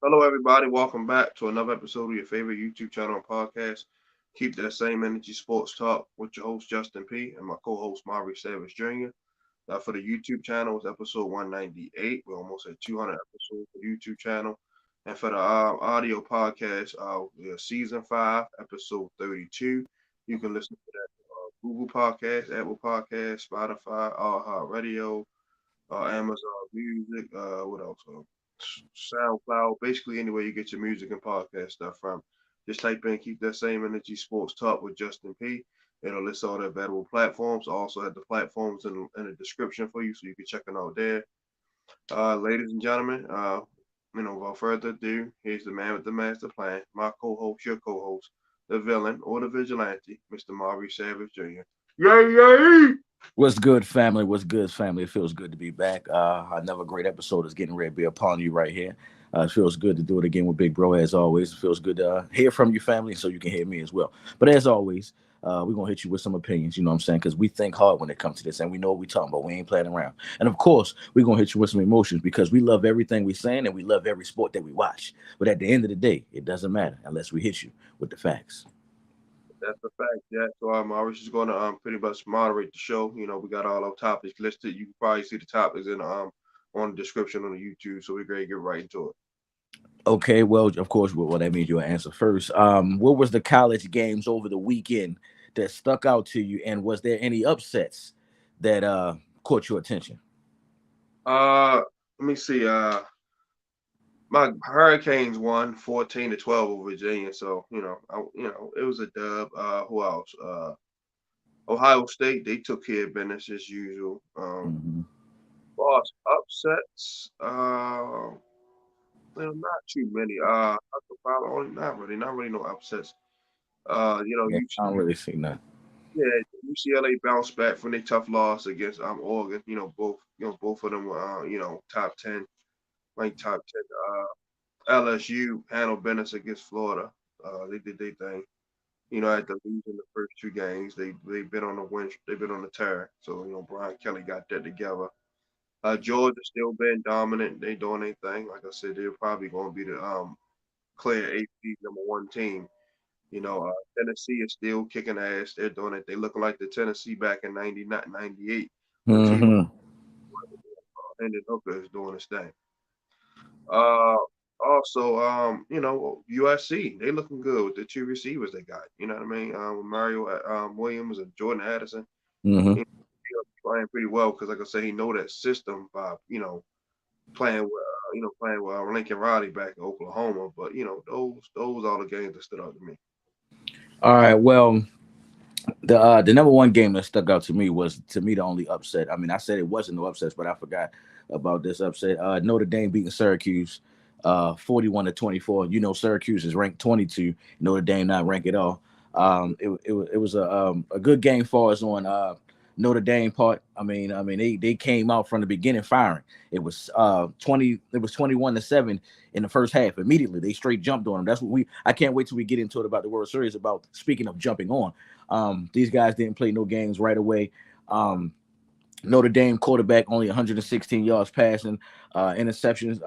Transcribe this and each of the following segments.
Hello, everybody. Welcome back to another episode of your favorite YouTube channel and podcast. Keep that same energy sports talk with your host, Justin P., and my co host, Maurice Jr. For the YouTube channel, it's episode 198. We're almost at 200 episodes for the YouTube channel. And for the audio podcast, season 5, episode 32. You can listen to that Google Podcast, Apple Podcast, Spotify, Radio, Amazon Music, what else? SoundCloud, basically anywhere you get your music and podcast stuff from. Just type in Keep That Same Energy Sports Talk with Justin P. It'll list all the available platforms. I also have the platforms in the description for you so you can check them out there. Ladies and gentlemen, without further ado, here's the man with the master plan, my co-host, your co-host, the villain or the vigilante, Mr. Maurice Savage Jr. Yay, yay! What's good, family? What's good, family? It feels good to be back. Another great episode is getting ready to be upon you right here. It feels good to do it again with Big Bro, as always. It feels good to hear from you, family, so you can hear me as well. But as always, we're going to hit you with some opinions, you know what I'm saying? Because we think hard when it comes to this, and we know what we're talking about. We ain't playing around. And of course, we're going to hit you with some emotions because we love everything we're saying and we love every sport that we watch. But at the end of the day, it doesn't matter unless we hit you with the facts. That's a fact, yeah. So Maurice is going to pretty much moderate the show. You know, we got all our topics listed. You can probably see the topics in on the description on the YouTube. So we're going to get right into it. Okay, well, of course, well, that means you'll answer first. What was the college games over the weekend that stuck out to you, and was there any upsets that caught your attention? Uh, Let me see. My Hurricanes won 14-12 over Virginia. So it was a dub. Who else? Ohio State, they took care of business as usual. Hmm. Lost upsets. Not too many. I could probably only not really no upsets. Yeah, I don't really see that. Yeah, UCLA bounced back from their tough loss against Oregon. Both of them were top 10, ranked top 10. LSU handled business against Florida. They did their thing. After losing the first two games, they've been on the win. They've been on the tear. So Brian Kelly got that together. Georgia still been dominant. They doing their thing. Like I said, they're probably going to be the clear AP #1 team. Tennessee is still kicking ass. They're doing it. They looking like the Tennessee back in 90, not 98, when T. Hmm. Hendon Hooker is doing his thing. Uh, Also, USC, they looking good with the two receivers they got. You know what I mean? Mario Williams and Jordan Addison. Hmm. You playing pretty well because, like I said, he know that system by playing with Lincoln Riley back in Oklahoma. But those are the games that stood out to me. All right, well, the number one game that stuck out to me was the only upset. I mean, I said it wasn't no upsets, but I forgot about this upset. Notre Dame beating Syracuse 41-24. You know, Syracuse is ranked 22. Notre Dame not ranked at all. It was a good game for us on Notre Dame part. I mean they came out from the beginning firing. It was 21-7 in the first half. Immediately they straight jumped on them. That's what we. I can't wait till we get into it about the World Series. About speaking of jumping on, these guys didn't play no games right away. Notre Dame quarterback only 116 yards passing, interceptions.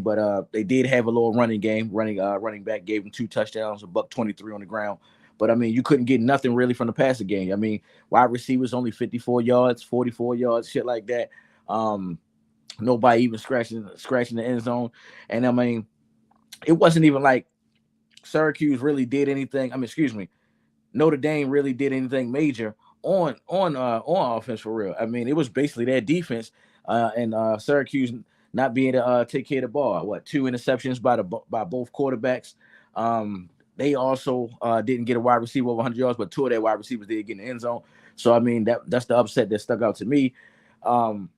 But they did have a little running game. Running back gave them two touchdowns, a buck 23 on the ground. But I mean, you couldn't get nothing really from the passing game. I mean, wide receivers only 54 yards, 44 yards, shit like that. Um, Nobody even scratching the end zone. And I mean, it wasn't even like Syracuse really did anything. I mean, excuse me, Notre Dame really did anything major on offense for real. I mean, it was basically their defense and Syracuse not being able to take care of the ball. What, two interceptions by both quarterbacks. They also didn't get a wide receiver over 100 yards, but two of their wide receivers did get in the end zone. So I mean, that's the upset that stuck out to me. Um,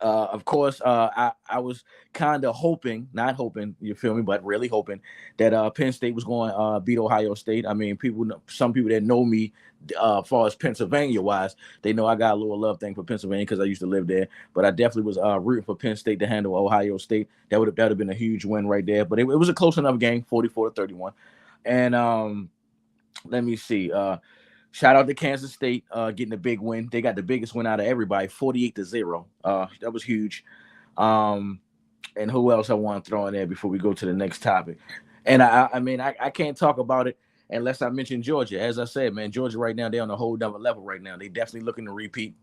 of course, I was kind of hoping, not hoping, you feel me, but really hoping that Penn State was going to beat Ohio State. I mean, some people that know me, as far as Pennsylvania wise, they know I got a little love thing for Pennsylvania because I used to live there. But I definitely was rooting for Penn State to handle Ohio State. That would have been a huge win right there. But it was a close enough game, 44-31. And let me see. Shout out to Kansas State getting a big win. They got the biggest win out of everybody, 48-0. That was huge. Um, And who else I want to throw in there before we go to the next topic? And I mean, I can't talk about it unless I mention Georgia. As I said, man, Georgia right now, they're on a whole other level right now. They definitely looking to repeat.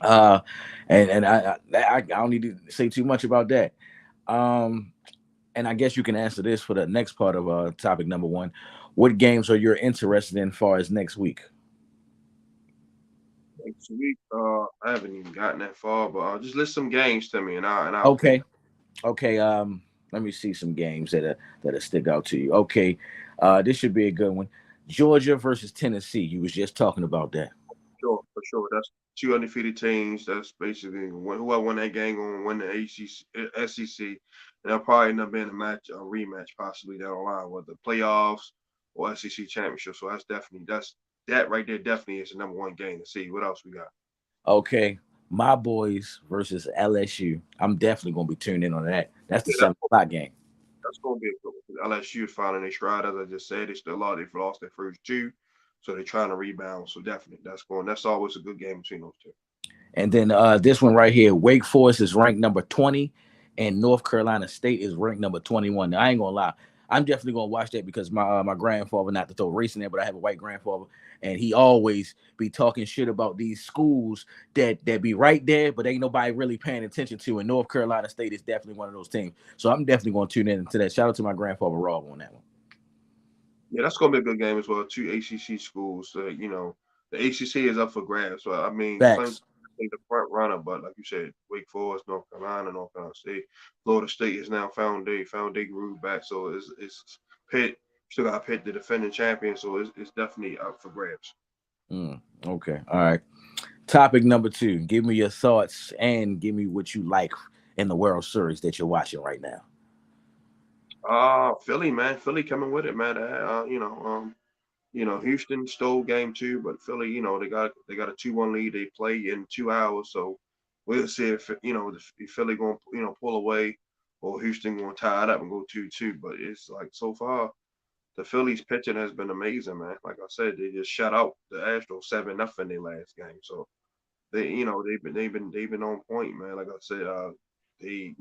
Uh, and I don't need to say too much about that. Um, and I guess you can answer this for the next part of topic number one. What games are you interested in far as next week? Next week, I haven't even gotten that far, but just list some games to me, and I'll pick. Okay, okay. Let me see some games that stick out to you. Okay, this should be a good one. Georgia versus Tennessee. You was just talking about that. Sure, for sure. That's two undefeated teams. That's basically whoever won that game going to win the ACC, SEC, and they'll probably end up being a rematch possibly down the line, whether playoffs or SEC championship. So that right there definitely is the number one game to see. What else we got? Okay, my boys versus LSU. I'm definitely gonna be tuned in on that. That's the Yeah, 7 o'clock game. that's going to be a good one. LSU is finding their stride, as I just said. They still are. They've lost their first two, so they're trying to rebound. So definitely, that's always a good game between those two. And then this one right here, Wake Forest is ranked number 20, and North Carolina State is ranked number 21. Now, I ain't gonna lie, I'm definitely gonna watch that because my grandfather, not to throw race in there, but I have a white grandfather, and he always be talking shit about these schools that be right there, but ain't nobody really paying attention to. And North Carolina State is definitely one of those teams. So I'm definitely gonna tune in to that. Shout out to my grandfather Rob on that one. Yeah, that's going to be a good game as well. Two ACC schools. The ACC is up for grabs. So I mean, Clemson Facts. is the front runner, but like you said, Wake Forest, North Carolina State, Florida State is now found their groove back. So it's Pitt. Still got Pitt, the defending champion. So it's definitely up for grabs. Okay. All right. Topic number two. Give me your thoughts and give me what you like in the World Series that you're watching right now. Philly, man, Philly coming with it, man. Houston stole game two, but Philly, they got a 2-1 lead. They play in 2 hours, so we'll see if Philly going to pull away or Houston going to tie it up and go 2-2. But it's like so far the Phillies pitching has been amazing, man. Like I said, they just shut out the Astros 7-0 their last game, so they've been on point, man. Like I said, they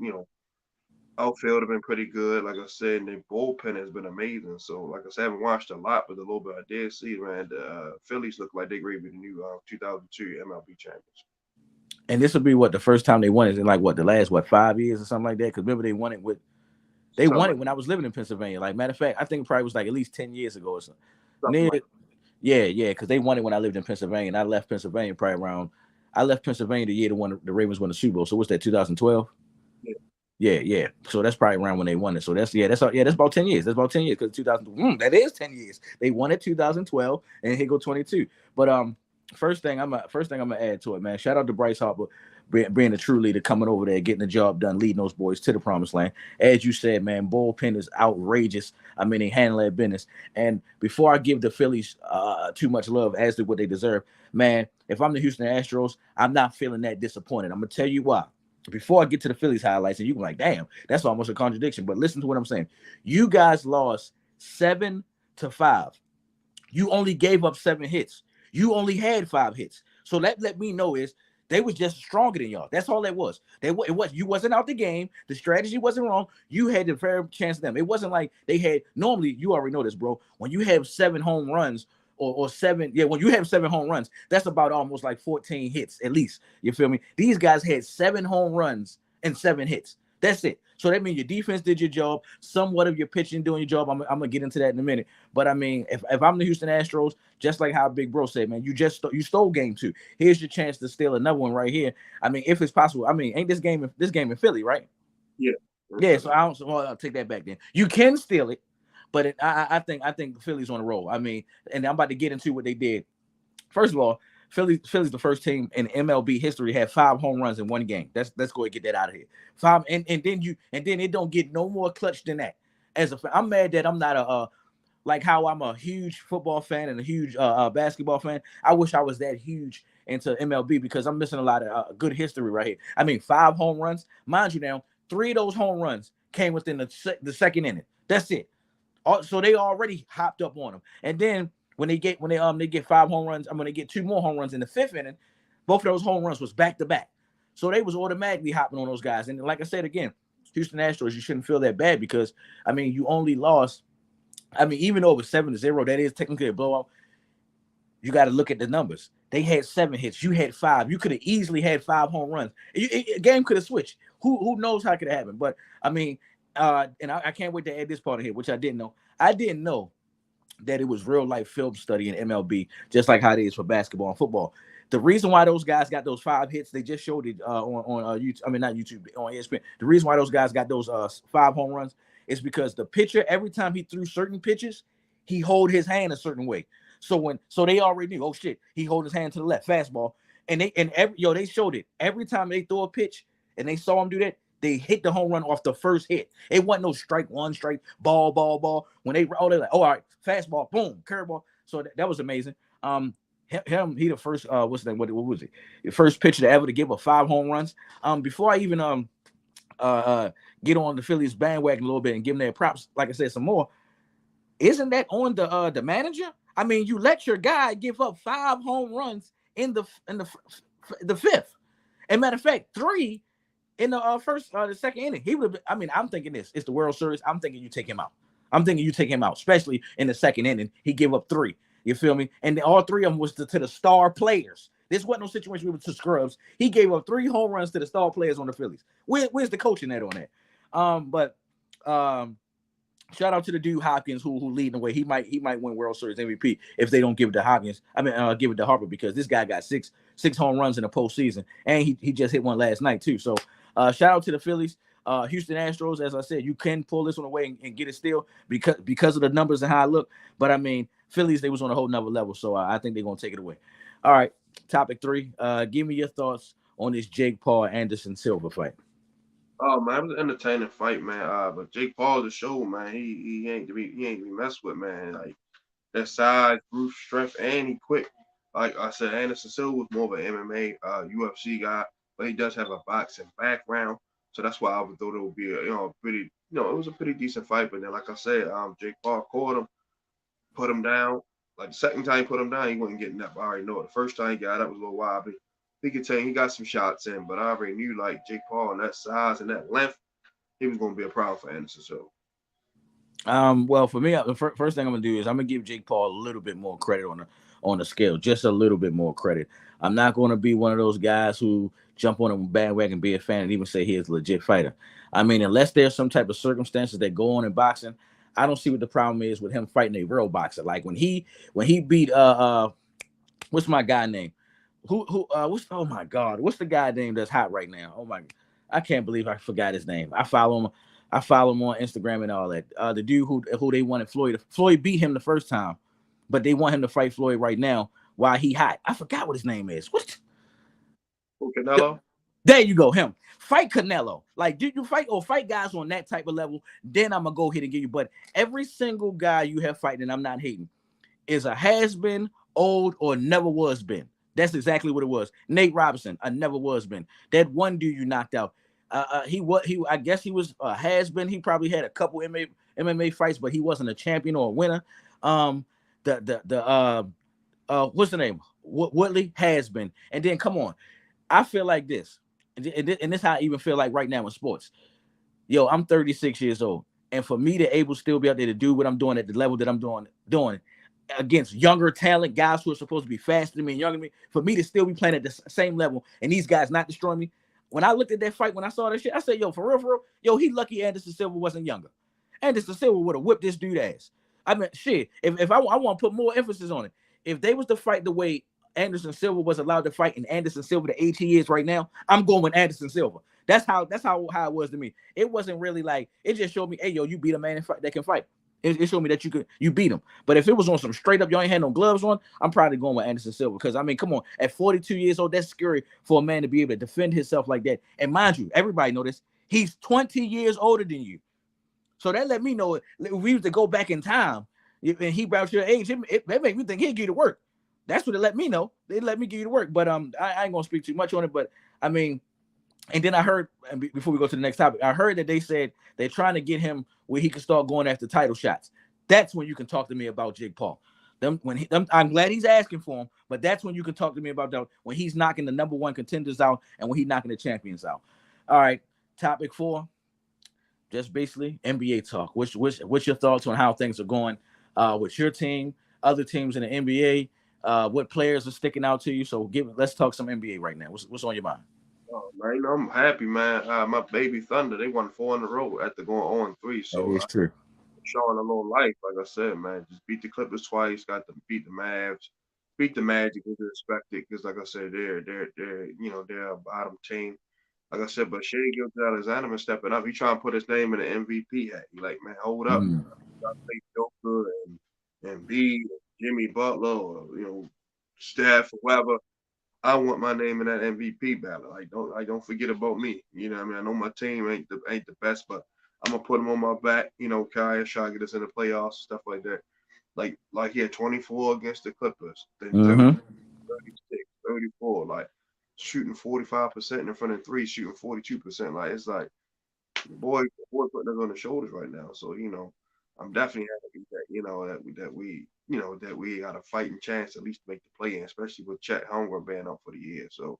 outfield have been pretty good. Like I said, and their bullpen has been amazing. So, like I said, I haven't watched a lot, but the little bit I did see, man, the Phillies look like they're going to be the new 2002 MLB champions. And this will be what the first time they won it in like what the last 5 years or something like that. Because remember they Something won like, it when I was living in Pennsylvania. Like matter of fact, I think it probably was like at least 10 years ago or something. something Near, like yeah, because they won it when I lived in Pennsylvania. And I left Pennsylvania probably around. I left Pennsylvania the year the Ravens won the Super Bowl. So what's that? 2012. yeah. Yeah. So that's probably around when they won it. So that's about 10 years. That's about 10 years because 2000. That is 10 years. They won it 2012 and here go 22. But first thing I'm gonna add to it, man. Shout out to Bryce Harper being a true leader, coming over there, getting the job done, leading those boys to the promised land. As you said, man, bullpen is outrageous. I mean, they handle their business. And before I give the Phillies too much love as to what they deserve, man, if I'm the Houston Astros, I'm not feeling that disappointed. I'm gonna tell you why. Before I get to the Phillies highlights, and you can be like, damn, that's almost a contradiction. But listen to what I'm saying. You guys lost 7-5. You only gave up 7 hits. You only had 5 hits. So that let me know is they was just stronger than y'all. That's all that was. It was you wasn't out the game. The strategy wasn't wrong. You had the fair chance of them. It wasn't like they had normally. You already know this, bro. When you have 7 home runs or seven, yeah, when you have 7 home runs, that's about almost like 14 hits at least. You feel me? These guys had 7 home runs and 7 hits. That's it. So that means your defense did your job, somewhat of your pitching doing your job. I'm gonna get into that in a minute. But I mean, if I'm the Houston Astros, just like how Big Bro said, man, you stole game two. Here's your chance to steal another one right here. I mean, if it's possible. I mean, ain't this game in Philly, right? Yeah. Yeah. So I'll take that back then. You can steal it, but I think Philly's on the roll. I mean, and I'm about to get into what they did. First of all, Philly's the first team in MLB history had 5 home runs in one game. Let's go and get that out of here. Five, and then it don't get no more clutch than that. I'm mad that I'm not like how I'm a huge football fan and a huge basketball fan. I wish I was that huge into MLB because I'm missing a lot of good history right here. I mean, 5 home runs, mind you. Now, 3 of those home runs came within the second inning. That's it. So they already hopped up on them, and then when they get 5 home runs, I'm gonna get 2 more home runs in the 5th inning. Both of those home runs was back to back, so they was automatically hopping on those guys. And like I said again, Houston Astros, you shouldn't feel that bad because I mean you only lost. I mean, even though it was 7-0, that is technically a blowout. You got to look at the numbers. They had 7 hits. You had 5. You could have easily had 5 home runs. A game could have switched. Who knows how it could have happened? But I mean, and I can't wait to add this part of here, which I didn't know. I didn't know that it was real life film study in MLB, just like how it is for basketball and football. The reason why those guys got those 5 hits, they just showed it on YouTube. I mean, not YouTube, on ESPN. The reason why those guys got those 5 home runs is because the pitcher, every time he threw certain pitches, he hold his hand a certain way. So they already knew, oh shit, he hold his hand to the left, fastball, and they showed it every time they throw a pitch, and they saw him do that. They hit the home run off the first hit. It wasn't no strike one, strike ball. When they're like, oh, all right, fastball, boom, curveball. So that was amazing. He the first what's the name? What was it? The first pitcher to ever to give up 5 home runs. Before I even get on the Phillies bandwagon a little bit and give them their props, like I said, some more. Isn't that on the manager? I mean, you let your guy give up 5 home runs in the 5th. And matter of fact, 3 in the second inning. He would have. I mean, I'm thinking this. It's the World Series. I'm thinking you take him out. Especially in the second inning. He gave up 3. You feel me? And all 3 of them was to the star players. This wasn't no situation we were to scrubs. He gave up 3 home runs to the star players on the Phillies. Where's the coaching at on that? But shout out to the dude Hopkins who leading the way. He might win World Series MVP if they don't give it to Hopkins. I mean, give it to Harper because this guy got 6 home runs in the postseason, and he just hit one last night too. So shout out to the Phillies. Houston Astros, as I said, you can pull this one away and get it still because of the numbers and how I look. But I mean, Phillies, they was on a whole nother level, so I think they're gonna take it away. All right, topic 3. Give me your thoughts on this Jake Paul Anderson Silva fight. Oh man, it was an entertaining fight, man. But Jake Paul's a show, man. He ain't to be messed with, man. Like that size, brute strength, and he quick. Like I said, Anderson Silva was more of an MMA, UFC guy, but he does have a boxing background, so that's why I would thought it would be pretty, it was a pretty decent fight. But then, like I said, Jake Paul caught him, put him down. Like the second time he put him down, he wasn't getting up. I already know it. The first time he got up was a little wobbly. He could tell he got some shots in, but I already knew like Jake Paul and that size and that length, he was going to be a problem for Anderson. So, well, for me, the first thing I'm gonna do is I'm gonna give Jake Paul a little bit more credit on the scale, just a little bit more credit. I'm not going to be one of those guys who jump on a bandwagon, be a fan, and even say he is a legit fighter. I mean, unless there's some type of circumstances that go on in boxing, I don't see what the problem is with him fighting a real boxer. Like when he beat what's my guy name? Oh my God, what's the guy name that's hot right now? Oh my, I can't believe I forgot his name. I follow him on Instagram and all that. The dude who they wanted Floyd beat him the first time, but they want him to fight Floyd right now while he hot. I forgot what his name is. Canelo? There you go, him. Fight Canelo. Like, did you fight guys on that type of level? Then I'm gonna go ahead and give you. But every single guy you have fighting, and I'm not hating, is a has been, old, or never was been. That's exactly what it was. Nate Robinson, a never was been. That one dude you knocked out. I guess he was has been. He probably had a couple MMA fights, but he wasn't a champion or a winner. What's the name? Woodley has been. And then come on, I feel like this, and this is how I even feel like right now in sports. Yo, I'm 36 years old, and for me to able still be out there to do what I'm doing at the level that I'm doing against younger talent, guys who are supposed to be faster than me and younger than me, for me to still be playing at the same level and these guys not destroying me. When I looked at that fight, when I saw that shit, I said, yo, for real, yo, he lucky Anderson Silva wasn't younger. Anderson Silva would have whipped this dude ass. I mean, shit, if I want to put more emphasis on it, if they was to fight the way Anderson Silva was allowed to fight and Anderson Silva the age he is right now, I'm going with Anderson Silva. That's how it was to me. It wasn't really like, it just showed me, hey, yo, you beat a man that can fight. It showed me that you beat him. But if it was on some straight up, you ain't had no gloves on, I'm probably going with Anderson Silva. Because, I mean, come on. At 42 years old, that's scary for a man to be able to defend himself like that. And mind you, everybody know this. He's 20 years older than you. So that let me know if we used to go back in time and he about your age, that made me think he'd give you to work. That's what it let me know. They let me give you to work. But I ain't going to speak too much on it. But, I mean, and then I heard, before we go to the next topic, I heard that they said they're trying to get him where he can start going after title shots. That's when you can talk to me about Jake Paul. I'm glad he's asking for him, but that's when you can talk to me about that, when he's knocking the number one contenders out and when he's knocking the champions out. All right, topic 4. just basically NBA talk. What's your thoughts on how things are going with your team, other teams in the NBA? What players are sticking out to you? So let's talk some NBA right now. What's on your mind? Oh, man, I'm happy, man. My baby Thunder, they won 4 in a row after going 0-3. That So is true. showing a little life, like I said, man. Just beat the Clippers twice, got to beat the Mavs, beat the Magic, as expected, because like I said, they're a bottom team. Like I said, but Shea Gilgeous-Alexander been stepping up. He trying to put his name in the MVP hat. He like, man, hold up. Mm. I play Joker and B, Jimmy Butler, or Steph, or whoever. I want my name in that MVP battle. Don't forget about me. You know what I mean? I know my team ain't the best, but I'm gonna put them on my back. Kai try to get us in the playoffs, stuff like that. Like he had 24 against the Clippers, then 30, Mm-hmm. 36, 34, like shooting 45% in front of three, shooting 42%. Like it's like boy putting us on the shoulders right now. So I'm definitely happy that we got a fighting chance at least to make the play in, especially with Chet Holmgren being up for the year. So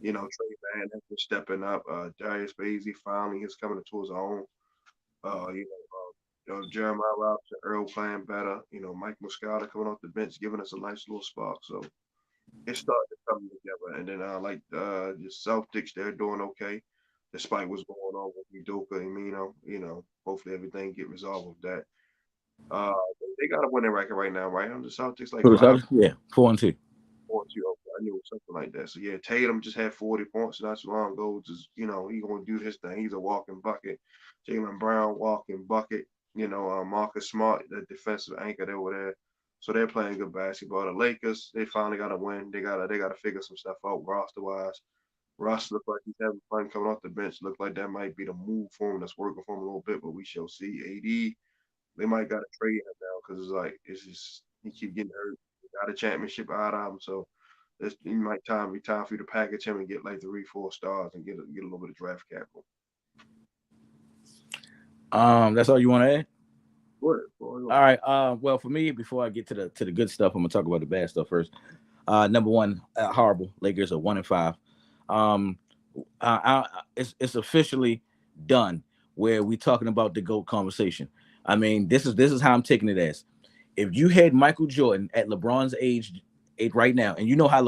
Trey Van has been stepping up. Darius Bazey finally is coming to his own. Uh, you Jeremiah Robinson, Earl playing better. Mike Muscala coming off the bench, giving us a nice little spark. So it's starting to come together. And then the Celtics, they're doing okay, despite what's going on with Udoka and Mino. Hopefully everything get resolved with that. Uh, they got a winning record right now, right? The Celtics like For the five Celtics, yeah, 4-2. 4-2. Okay, I knew it was something like that. So yeah, Tatum just had 40 points not too long ago. Just he gonna do his thing. He's a walking bucket. Jaylen Brown walking bucket. Marcus Smart, the defensive anchor over there. So they're playing good basketball. The Lakers, they finally got to win. They gotta figure some stuff out roster wise. Russ looks like he's having fun coming off the bench. Look like that might be the move for him. That's working for him a little bit, but we shall see. AD, they might got to trade him now because it's just he keep getting hurt. He got a championship out of him, so it might be time for you to package him and get like 3-4 stars and get a little bit of draft capital. That's all you want to add? What? All right. Well, for me, before I get to the good stuff, I'm gonna talk about the bad stuff first. Number one, horrible. Lakers are 1-5. Um, it's officially done. Where we talking about the GOAT conversation. I mean, this is how I'm taking it as. If you had Michael Jordan at LeBron's age right now, and you know how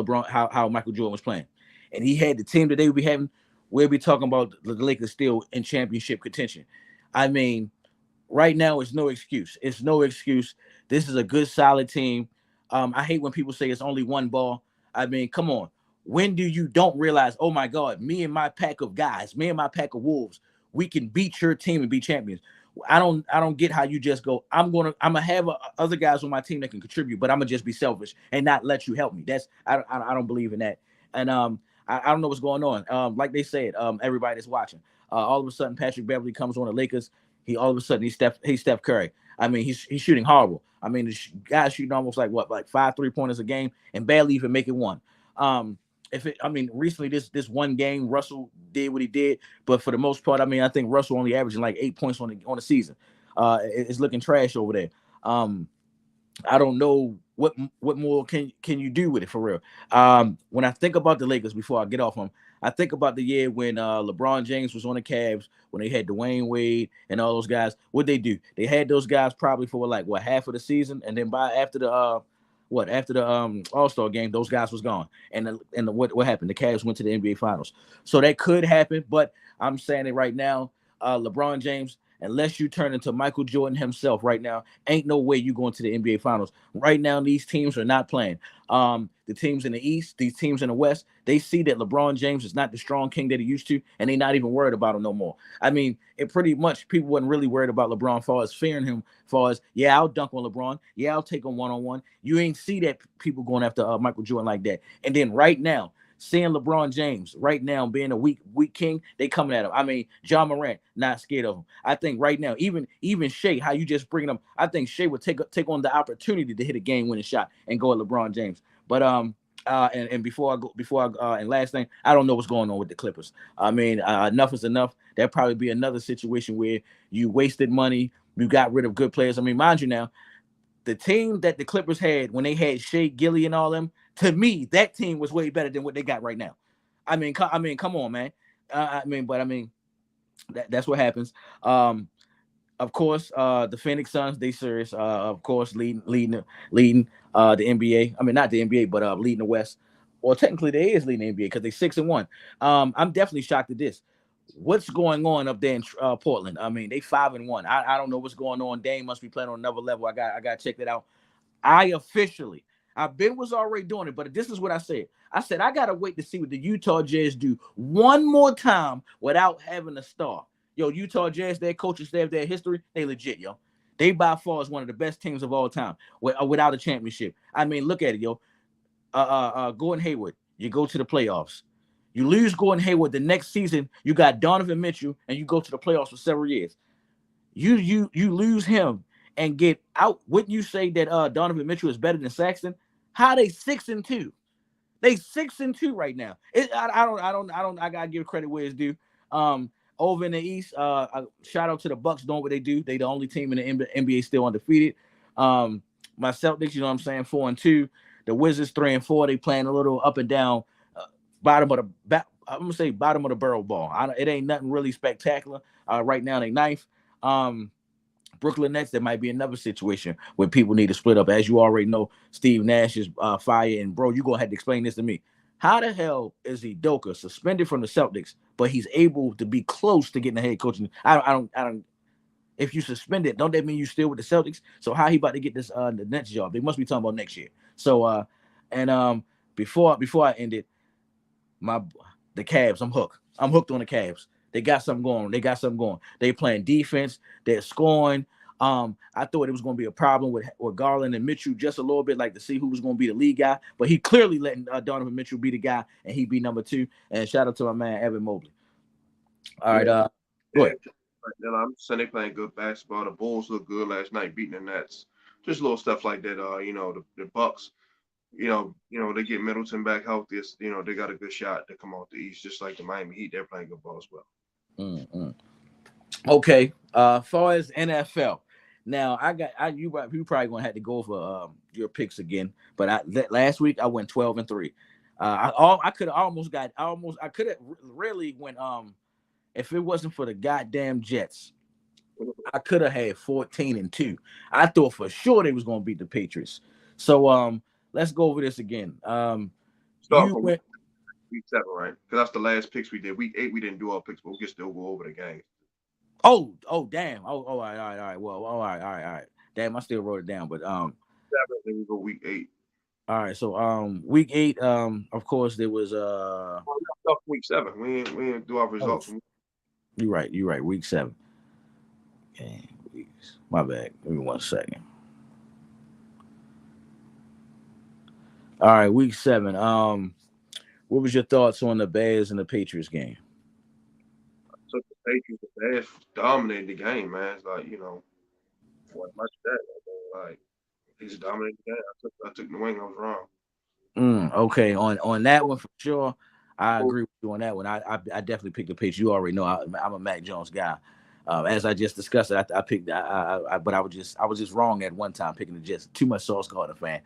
how Michael Jordan was playing, and he had the team that they would be having, we'll be talking about the Lakers still in championship contention. I mean, right now it's no excuse. It's no excuse. This is a good, solid team. I hate when people say it's only one ball. I mean, come on. When do you don't realize, oh my God, me and my pack of guys, me and my pack of wolves, we can beat your team and be champions. I don't get how you just go, I'm gonna have other guys on my team that can contribute, but I'm gonna just be selfish and not let you help me. I don't believe in that. And I don't know what's going on. Like they said, everybody that's watching, all of a sudden Patrick Beverly comes on the Lakers. He all of a sudden he's Steph Curry. I mean, he's shooting horrible. I mean, the guy's shooting almost like 5 3-pointers a game and barely even making one. Recently this one game Russell did what he did, but for the most part, I mean, I think Russell only averaging like 8 points on the season. It's looking trash over there. I don't know what more can you do with it for real. When I think about the Lakers, before I get off them, I think about the year when LeBron James was on the Cavs, when they had Dwayne Wade and all those guys. What they do? They had those guys probably for like half of the season, and then after the All-Star game, those guys was gone. And what happened? The Cavs went to the NBA Finals. So that could happen, but I'm saying it right now. LeBron James, unless you turn into Michael Jordan himself right now, ain't no way you going to the NBA Finals. Right now, these teams are not playing. The teams in the East, these teams in the West, they see that LeBron James is not the strong king that he used to, and they're not even worried about him no more. I mean, it pretty much people wasn't really worried about LeBron far as fearing him, far as, yeah, I'll dunk on LeBron. Yeah, I'll take him one-on-one. You ain't see that people going after Michael Jordan like that. And then right now, seeing LeBron James right now being a weak king, they coming at him. I mean, John Morant not scared of him. I think right now, even Shea, how you just bringing him, I think Shea would take on the opportunity to hit a game winning shot and go at LeBron James. But and and last thing, I don't know what's going on with the Clippers. I mean, enough is enough. There'll probably be another situation where you wasted money, you got rid of good players. I mean, mind you now, the team that the Clippers had when they had Shea, Gilly, and all them, to me, that team was way better than what they got right now. I mean, come on, man. That's what happens. Um, of course, the Phoenix Suns, they serious. Of course, leading the NBA. I mean, not the NBA, but leading the West. Well, technically, they is leading the NBA because they 6-1. I'm definitely shocked at this. What's going on up there in Portland? I mean, they 5-1. I don't know what's going on. Dame must be playing on another level. I got to check that out. I officially, I've been was already doing it, but this is what I said. I said I gotta wait to see what the Utah Jazz do one more time without having a star. Yo, Utah Jazz, their coaching staff, their history, they legit, yo. They by far is one of the best teams of all time without a championship. I mean, look at it, yo. Gordon Hayward, you go to the playoffs. You lose Gordon Hayward the next season. You got Donovan Mitchell, and you go to the playoffs for several years. You lose him and get out. Wouldn't you say that Donovan Mitchell is better than Saxton? How they 6-2? They 6-2 right now. I gotta give credit where it's due. Um, Over in the East, shout out to the Bucks doing what they do. They the only team in the NBA still undefeated. My Celtics, you know what I'm saying, 4-2. The Wizards 3-4. They playing a little up and down, bottom of I'm gonna say bottom of the barrel ball. It ain't nothing really spectacular. Right now they ninth. Um, Brooklyn Nets, there might be another situation where people need to split up. As you already know, Steve Nash is fired. And, bro, you're going to have to explain this to me. How the hell is Udoka suspended from the Celtics, but he's able to be close to getting the head coaching? I don't. If you suspend it, don't that mean you still with the Celtics? So how he about to get this the Nets job? They must be talking about next year. So and before I end it, my the Cavs. I'm hooked. I'm hooked on the Cavs. They got something going. They playing defense. They're scoring. I thought it was going to be a problem with Garland and Mitchell just a little bit, like to see who was going to be the lead guy. But he clearly letting Donovan Mitchell be the guy, and he be number 2. And shout out to my man Evan Mobley. All right, Yeah, go ahead. and I'm just saying they playing good basketball. The Bulls look good last night, beating the Nets. Just little stuff like that. The Bucks. They get Middleton back healthy. They got a good shot to come out the East, just like the Miami Heat. They're playing good ball as well. Mm-hmm. Okay. Far as NFL, now you probably gonna have to go for your picks again. But last week I went 12-3. I could have I could have really went if it wasn't for the goddamn Jets, I could have had 14-2. I thought for sure they was gonna beat the Patriots. So let's go over this again. Start You from went. week 7, right? Because that's the last picks we did. Week 8 we didn't do our picks, but we can still go over the game. Oh, damn. All right. Well, all right. Damn, I still wrote it down, but 7, then we go week 8. all right. So week 8, of course there was Oh, we got week 7. We didn't do our oh, results from. you're right. Week 7. Okay, weeks. My bad. Give me 1 second. All right, week 7. What was your thoughts on the Bears and the Patriots game? Took the Patriots. The Bears dominated the game, man. It's like what much that. Like they just dominated the game. I took the wing. I was wrong. Okay, on that one for sure. I agree with you on that one. I definitely picked the Patriots. You already know I'm a Mac Jones guy. As I just discussed it, I picked. But I was just wrong at one time picking the Jets. Too much Sauce Gardner fan.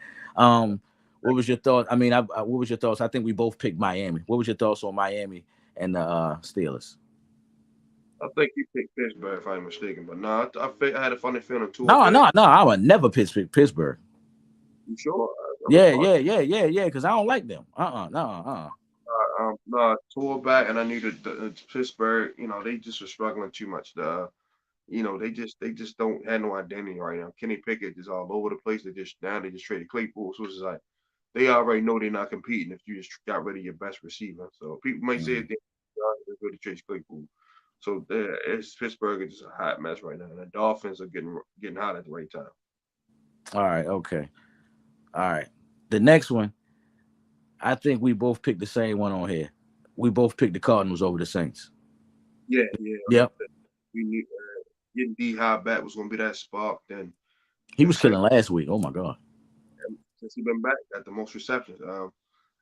What was your thought? I mean, what was your thoughts? I think we both picked Miami. What was your thoughts on Miami and the Steelers? I think you picked Pittsburgh if I'm mistaken, but no, I had a funny feeling too up No, there. no, no. I would never pick Pittsburgh. You sure? Yeah. Because I don't like them. No. No, tore back, and I knew that Pittsburgh. They just were struggling too much. They just don't have no identity right now. Kenny Pickett is all over the place. They just traded Claypool, so it's like they already know they're not competing if you just got rid of your best receiver. So people may say Mm. they really trade Claypool. So it's Pittsburgh is just a hot mess right now, and the Dolphins are getting hot at the right time. All right. Okay. All right. The next one, I think we both picked the same one on here. We both picked the Cardinals over the Saints. Yeah, yeah. Yep. We knew getting D Hop back was going to be that spark. Then He then was killing last week. Oh my God. since he been back, got the most receptions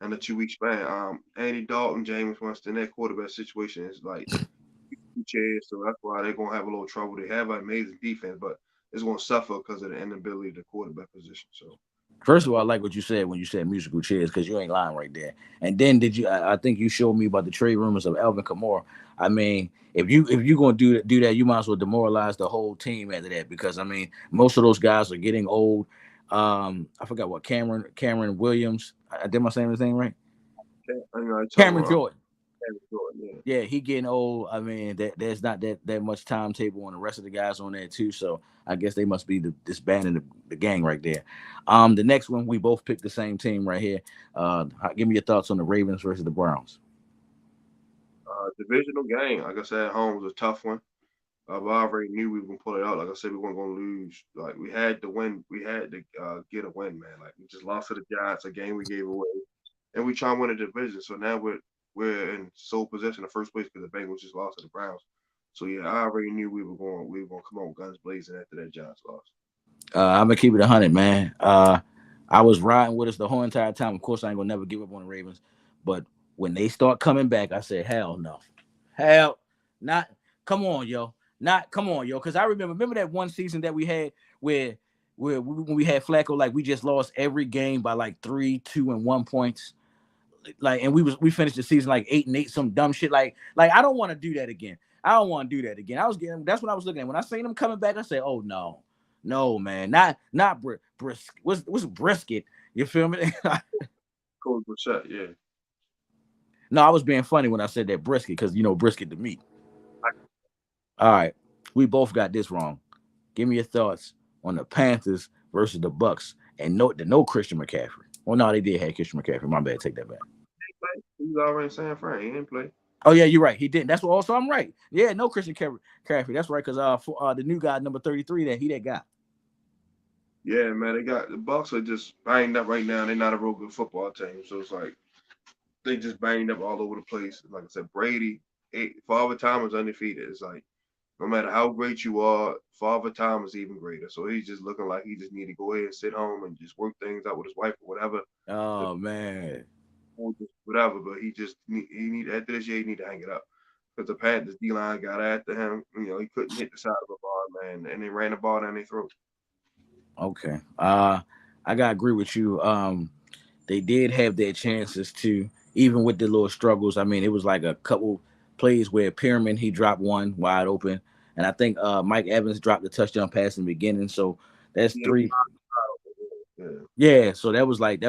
in a 2 week span. Andy Dalton, James Winston, their quarterback situation is like two chairs, so that's why they're gonna have a little trouble. They have an amazing defense, but it's gonna suffer because of the inability of the quarterback position. So First of all, I like what you said when you said musical chairs because you ain't lying right there. And then did you? I think you showed me about the trade rumors of Alvin Kamara. I mean, if you gonna do that, you might as well demoralize the whole team after that because I mean, most of those guys are getting old. I forgot what Cameron Williams. Did I say his name right? Okay, I know I talking Cameron about Jordan. Kevin Jordan, yeah. Yeah, he getting old. I mean, there's not that much timetable on the rest of the guys on there too. So I guess they must be disbanding the gang right there. The next one we both picked the same team right here. Give me your thoughts on the Ravens versus the Browns. Divisional game, like I said, home was a tough one. I already knew we were gonna pull it out. Like I said, we weren't gonna lose. Like we had to win. We had to get a win, man. Like we just lost to the Giants, a game we gave away, and we try and win the division. So now we're in sole possession in the first place because the Bengals just lost to the Browns. So yeah, I already knew we were gonna come out guns blazing after that Giants loss. I'm gonna keep it 100, man. I was riding with us the whole entire time. Of course, I ain't gonna never give up on the Ravens, but when they start coming back, I said, hell no, hell not. Come on, yo, not come on, yo. Because I remember that one season that we had where when we had Flacco, like we just lost every game by like 3, 2, and 1 points. Like, and we finished the season like 8-8, some dumb shit. Like I don't want to do that again. I don't want to do that again. I was getting that's what I was looking at when I seen them coming back. I said, oh no, no man, not what's brisket. You feel me? Coach Brissett, yeah. No, I was being funny when I said that brisket because you know brisket the meat. All right, we both got this wrong. Give me your thoughts on the Panthers versus the Bucks, and no Christian McCaffrey. Well, no, they did have Christian McCaffrey. My bad, take that back. He was already in San Fran. He didn't play. Oh yeah, you're right. He didn't. That's what. Also, I'm right. Yeah, no Christian McCaffrey. That's right. Because the new guy, number 33, that guy. Yeah, man, they got the Bucks are just banged up right now. They're not a real good football team, so it's like they just banged up all over the place. Like I said, Brady, Father Time is undefeated. It's like no matter how great you are, Father Time is even greater. So he's just looking like he just need to go ahead and sit home and just work things out with his wife or whatever, Oh man. or just whatever. But he need after this year he need to hang it up because the Panthers D line got after him. You know he couldn't hit the side of the bar, man, and they ran the ball down their throat. Okay. I gotta agree with you. They did have their chances to, even with the little struggles. I mean, it was like a couple plays where Pyramid he dropped one wide open, and I think Mike Evans dropped the touchdown pass in the beginning. So that's Yeah, three. yeah. Yeah, so that was like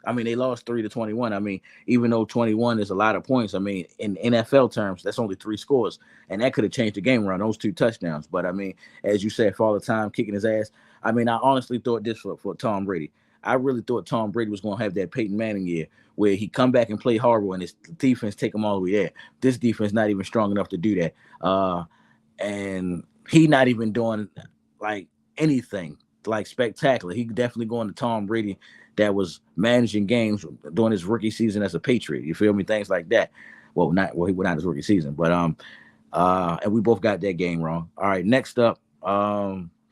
I mean they lost 3-21. I mean, even though 21 is a lot of points, I mean in NFL terms, that's only three scores. And that could have changed the game around, those two touchdowns. But I mean, as you said, for all the time kicking his ass. I mean, I honestly thought this for Tom Brady. I really thought Tom Brady was gonna have that Peyton Manning year where he come back and play horrible and his defense take him all the way there. This defense not even strong enough to do that. And he not even doing like anything like spectacular. He definitely going to Tom Brady that was managing games during his rookie season as a Patriot. You feel me? Things like that. He went out his rookie season, but and we both got that game wrong. All right, next up,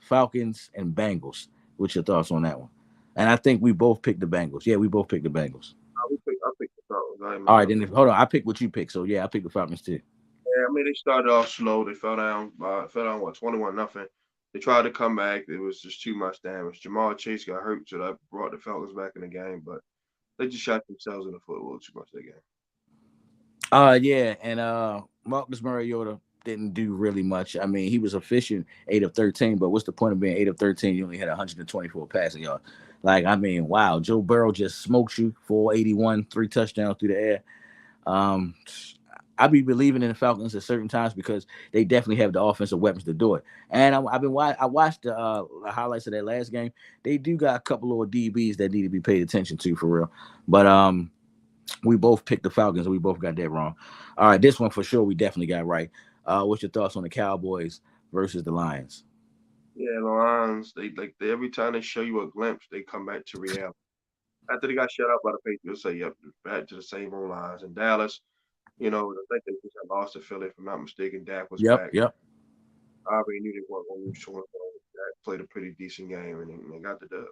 Falcons and Bengals. What's your thoughts on that one? And I think we both picked the Bengals. Yeah, we both picked the Bengals. I picked the Falcons. I ain't All right, mad. then hold on. I picked what you picked. So yeah, I picked the Falcons too. Yeah, I mean they started off slow. They fell down what 21-0. They tried to come back. It was just too much damage. Jamal Chase got hurt, so that brought the Falcons back in the game. But they just shot themselves in the foot a little too much that game. Yeah, and Marcus Mariota didn't do really much. I mean, he was efficient 8 of 13, but what's the point of being 8 of 13? You only had 124 passing yards. Like, I mean, wow, Joe Burrow just smoked you 481, 3 touchdowns through the air. Um, I be believing in the Falcons at certain times because they definitely have the offensive weapons to do it. And I watched the highlights of that last game. They do got a couple of DBs that need to be paid attention to for real. But we both picked the Falcons and we both got that wrong. All right, this one for sure we definitely got right. What's your thoughts on the Cowboys versus the Lions? Yeah, the Lions, every time they show you a glimpse, they come back to reality. After they got shut out by the Patriots, say yep, back to the same old lines. In Dallas, I think they just had lost to Philly, if I'm not mistaken. Dak was Yep, back. yep. I already knew they weren't going to lose to him. Dak played a pretty decent game, and they got the dub.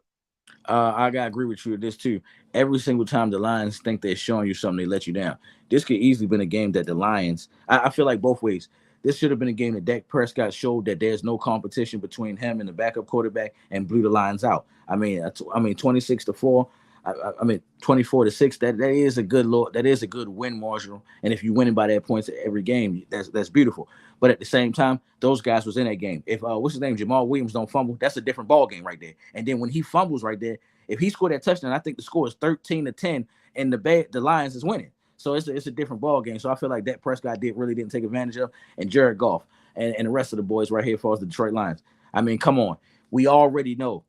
I gotta agree with you with this too. Every single time the Lions think they're showing you something, they let you down. This could easily been a game that the Lions. I feel like both ways. This should have been a game that Dak Prescott showed that there's no competition between him and the backup quarterback and blew the Lions out. I mean, 26-4. I mean, 24-6. That is a good Lord. That is a good win margin. And if you winning by that points every game, that's beautiful. But at the same time, those guys was in that game. If what's his name, Jamal Williams don't fumble, that's a different ball game right there. And then when he fumbles right there, if he scored that touchdown, I think the score is 13-10, and the Lions is winning. So it's a different ball game. So I feel like that Prescott really didn't take advantage of, and Jared Goff and the rest of the boys right here for us, the Detroit Lions. I mean, come on, we already know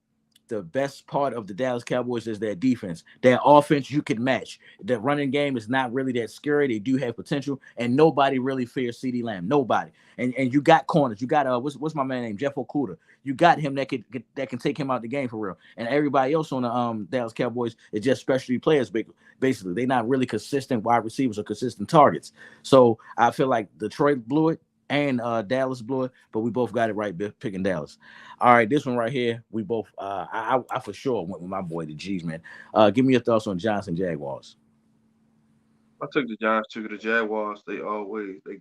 the best part of the Dallas Cowboys is their defense. Their offense you can match. The running game is not really that scary. They do have potential, and nobody really fears CeeDee Lamb. Nobody. And you got corners. You got what's my man name? Jeff Okudah. You got him that can take him out the game for real. And everybody else on the Dallas Cowboys is just specialty players. Basically, they're not really consistent wide receivers or consistent targets. So I feel like Detroit blew it and Dallas blew it, but we both got it right picking Dallas. All right, this one right here, we both I for sure went with my boy the G's, man. Give me your thoughts on Giants and Jaguars. I took the Giants, took the Jaguars. They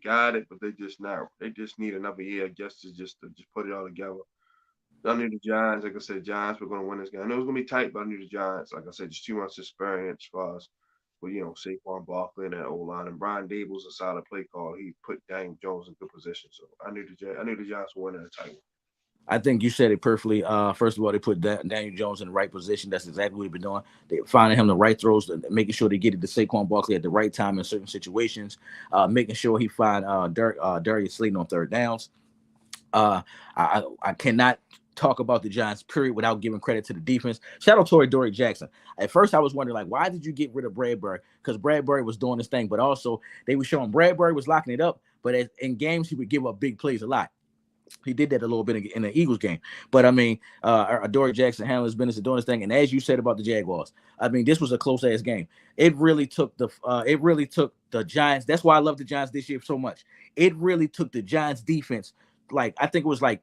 got it, but they just not. They just need another year, just to put it all together. I knew the Giants. Like I said, Giants were going to win this game. I know it was going to be tight, but I knew the Giants. Like I said, just too much experience as far as, well, Saquon Barkley and that old line, and Brian Dable's a solid play call. He put Daniel Jones in good position, so I knew the Giants were winning a tight one. I think you said it perfectly. First of all, they put Daniel Jones in the right position. That's exactly what they've been doing. They finding him the right throws, making sure they get it to Saquon Barkley at the right time in certain situations, making sure he find Darius Slayton on third downs. I cannot talk about the Giants period without giving credit to the defense. Shout out to Dory Jackson. At first, I was wondering like, why did you get rid of Bradbury? Because Bradbury was doing this thing, but also they were showing Bradbury was locking it up. But in games, he would give up big plays a lot. He did that a little bit in the Eagles game. But I mean, Dory Jackson handling his business and doing his thing. And as you said about the Jaguars, I mean, this was a close ass game. It really took the Giants. That's why I love the Giants this year so much. It really took the Giants defense. Like, I think it was like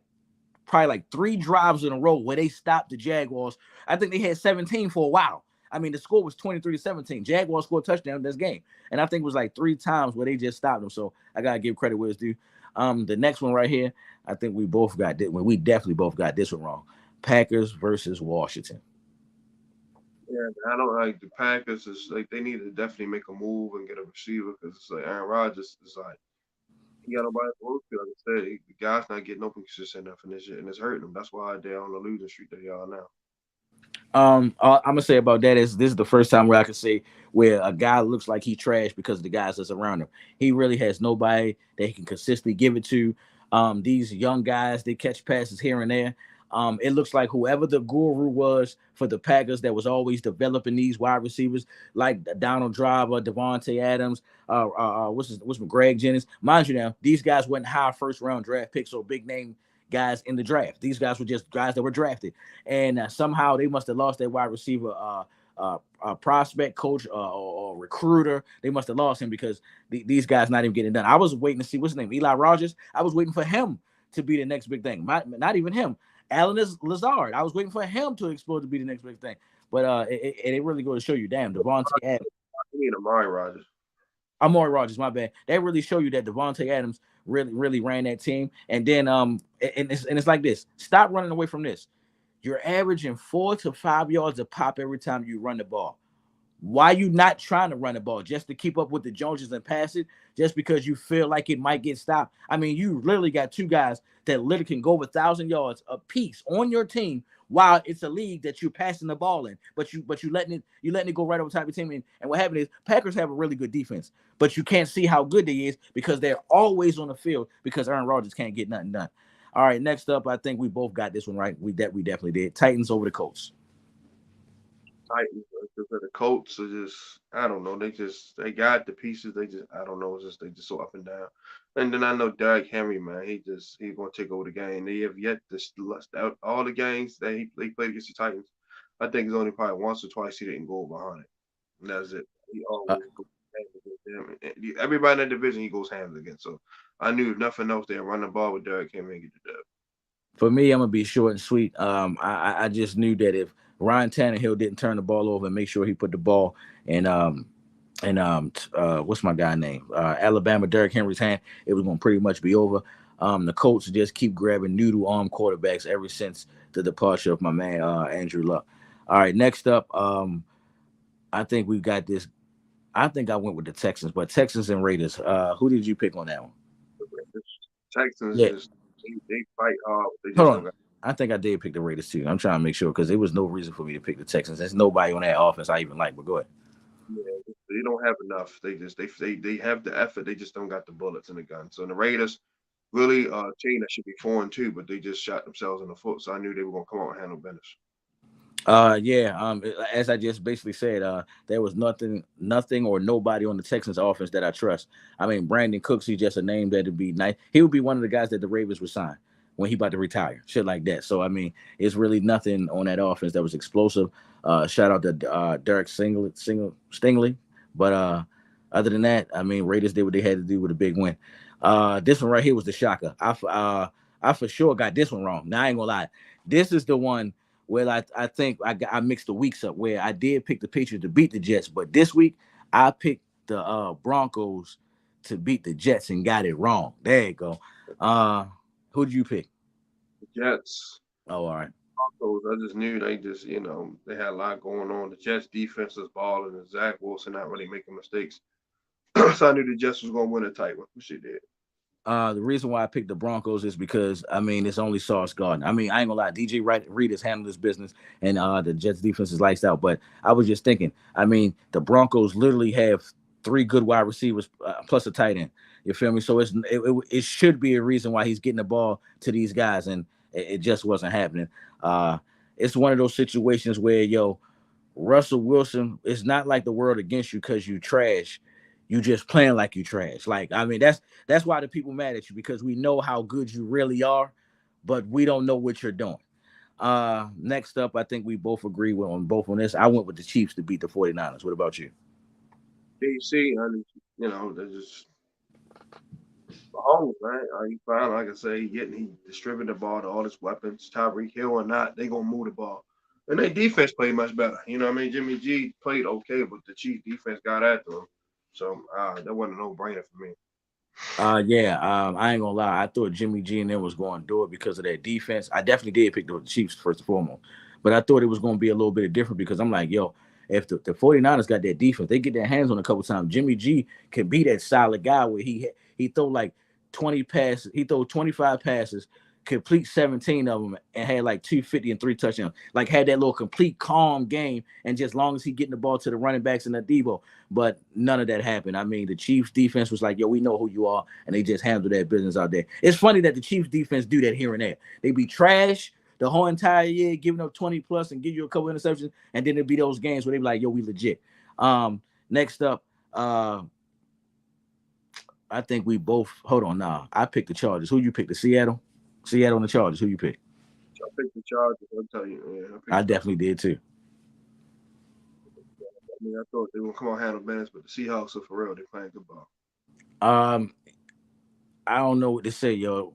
probably like 3 drives in a row where they stopped the Jaguars. I think they had 17 for a while. I mean, the score was 23-17. Jaguars scored a touchdown in this game. And I think it was like 3 times where they just stopped them. So I got to give credit where it's due. The next one right here, I think we both got this. We definitely both got this one wrong. Packers versus Washington. Yeah, I don't like the Packers. Is like they need to definitely make a move and get a receiver because it's like Aaron Rodgers is like he got nobody to work with. Like I said, the guy's not getting open consistent enough in this shit, and it's hurting them. That's why they're on the losing streak they are now. I'm gonna say about that is this is the first time where I can say where a guy looks like he trash because of the guys that's around him. He really has nobody that he can consistently give it to. These young guys, they catch passes here and there. It looks like whoever the guru was for the Packers that was always developing these wide receivers like Donald Driver, Devontae Adams, what's Greg Jennings. Mind you, now these guys weren't high first round draft picks or big name guys in the draft. These guys were just guys that were drafted, and somehow they must have lost their wide receiver prospect coach or recruiter. They must have lost him because these guys not even getting done. I was waiting to see what's his name, Eli Rogers. I was waiting for him to be the next big thing. Not even him. Alan Lazard. I was waiting for him to explode to be the next big thing. But it really goes to show you, damn, Devontae Adams. You need Amari Rodgers. Amari Rodgers, my bad. That really show you that Devontae Adams really ran that team. And then and it's like this. Stop running away from this. You're averaging 4 to 5 yards a pop every time you run the ball. Why you not trying to run the ball just to keep up with the Joneses and pass it just because you feel like it might get stopped? I mean, you literally got 2 guys that literally can go over 1,000 yards a piece on your team while it's a league that you're passing the ball in, but you letting it go right over top of your team. And what happened is Packers have a really good defense, but you can't see how good they is because they're always on the field because Aaron Rodgers can't get nothing done. All right, next up, I think we both got this one right. We definitely did. Titans over the Colts. Titans, because the Colts are just I don't know. They got the pieces. They just I don't know. It's just they just so up and down. And then I know Derrick Henry, man. He's gonna take over the game. They have yet to lust out all the games that they played against the Titans. I think it's only probably once or twice he didn't go over 100. And that's it. He Uh, always goes ham against them. Everybody in that division he goes ham against. So I knew if nothing else, they'd run the ball with Derrick Henry and get the dub. for me, I'm gonna be short and sweet. I just knew that if Ryan Tannehill didn't turn the ball over and make sure he put the ball in and what's my guy name? Alabama, Derrick Henry's hand. It was going to pretty much be over. The Colts just keep grabbing noodle arm quarterbacks ever since the departure of my man Andrew Luck. All right, next up, I think we've got this. I think I went with the Texans, but Texans and Raiders. Who did you pick on that one? Texans Yeah, just they fight hard. They hold just on. don't got I think I did pick the Raiders too. I'm trying to make sure because there was no reason for me to pick the Texans. There's nobody on that offense I even like. But go ahead. yeah, they don't have enough. They have the effort. They just don't got the bullets in the gun. So the Raiders really team that should be 4-2, but they just shot themselves in the foot. So I knew they were gonna come out and handle business. Yeah. As I just basically said, there was nothing or nobody on the Texans offense that I trust. I mean, Brandon Cooks, he's just a name that'd be nice. He would be one of the guys that the Ravens would sign when he about to retire, shit like that. So I mean, it's really nothing on that offense that was explosive. Shout out to Derek Stingley, but other than that, I mean, Raiders did what they had to do with a big win. This one right here was the shocker. I for sure got this one wrong. Now I ain't gonna lie. This is the one where I think I mixed the weeks up where I did pick the Patriots to beat the Jets, but this week I picked the Broncos to beat the Jets and got it wrong. There you go. Uh, who did you pick? The Jets, Oh, all right. Broncos, I just knew they just they had a lot going on. The Jets defense is balling, and Zach Wilson not really making mistakes. So I knew the Jets was gonna win a tight one, which they did. The reason why I picked the Broncos is because I mean it's only Sauce Gardner. I mean I ain't gonna lie, DJ Reed has handled his business, and the Jets defense is lights out. But I was just thinking, I mean the Broncos literally have three good wide receivers plus a tight end. You feel me? So it should be a reason why he's getting the ball to these guys, and it just wasn't happening. Uh, it's one of those situations where Russell Wilson, it's not like the world against you because you trash. You just playing like you trash. Like, I mean, that's why the people mad at you because we know how good you really are, but we don't know what you're doing. Next up, I think we both agree on both on this. I went with the Chiefs to beat the 49ers. What about you? DC, and they're just Mahomes, man. He found, like I say, he distributed the ball to all his weapons, Tyreek Hill or not, they gonna move the ball. And their defense played much better. You know what I mean? Jimmy G played okay, but the Chiefs defense got after him. So that wasn't a no brainer for me. Yeah, I ain't gonna lie. I thought Jimmy G and them was going to do it because of their defense. I definitely did pick the Chiefs first and foremost, but I thought it was going to be a little bit different because I'm like, if the 49ers got that defense, they get their hands on a couple times. Jimmy G can be that solid guy where he throw like 20 passes, he throw 25 passes, complete 17 of them, and had like 250 and three touchdowns. Like had that little complete calm game, and just long as he getting the ball to the running backs and the Debo, but none of that happened. I mean, the Chiefs defense was like, we know who you are, and they just handle that business out there. It's funny that the Chiefs defense do that here and there. They be trash the whole entire year, giving up 20 plus and give you a couple interceptions, and then it be those games where they be like, we legit. Next up, I think we both hold on now. I picked the Chargers. Who you picked? The Seattle and the Chargers. Who you picked? I picked the Chargers. I'll tell you, man. I I picked the definitely did too. I mean, I thought they were gonna come on handle business, but the Seahawks are for real. They're playing good ball. Um, I don't know what to say, yo.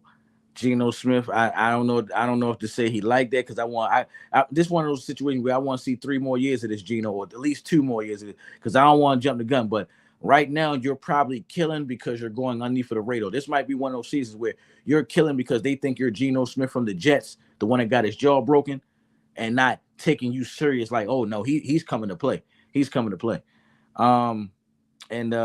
Geno Smith, I don't know. I don't know if to say he like that because this one of those situations where I want to see 3 more years of this Geno or at least 2 more years of it because I don't want to jump the gun. But right now you're probably killing because you're going underneath for the radar. This might be one of those seasons where you're killing because they think you're Geno Smith from the Jets, the one that got his jaw broken, and not taking you serious. Like, oh no, he's coming to play. He's coming to play. Um, and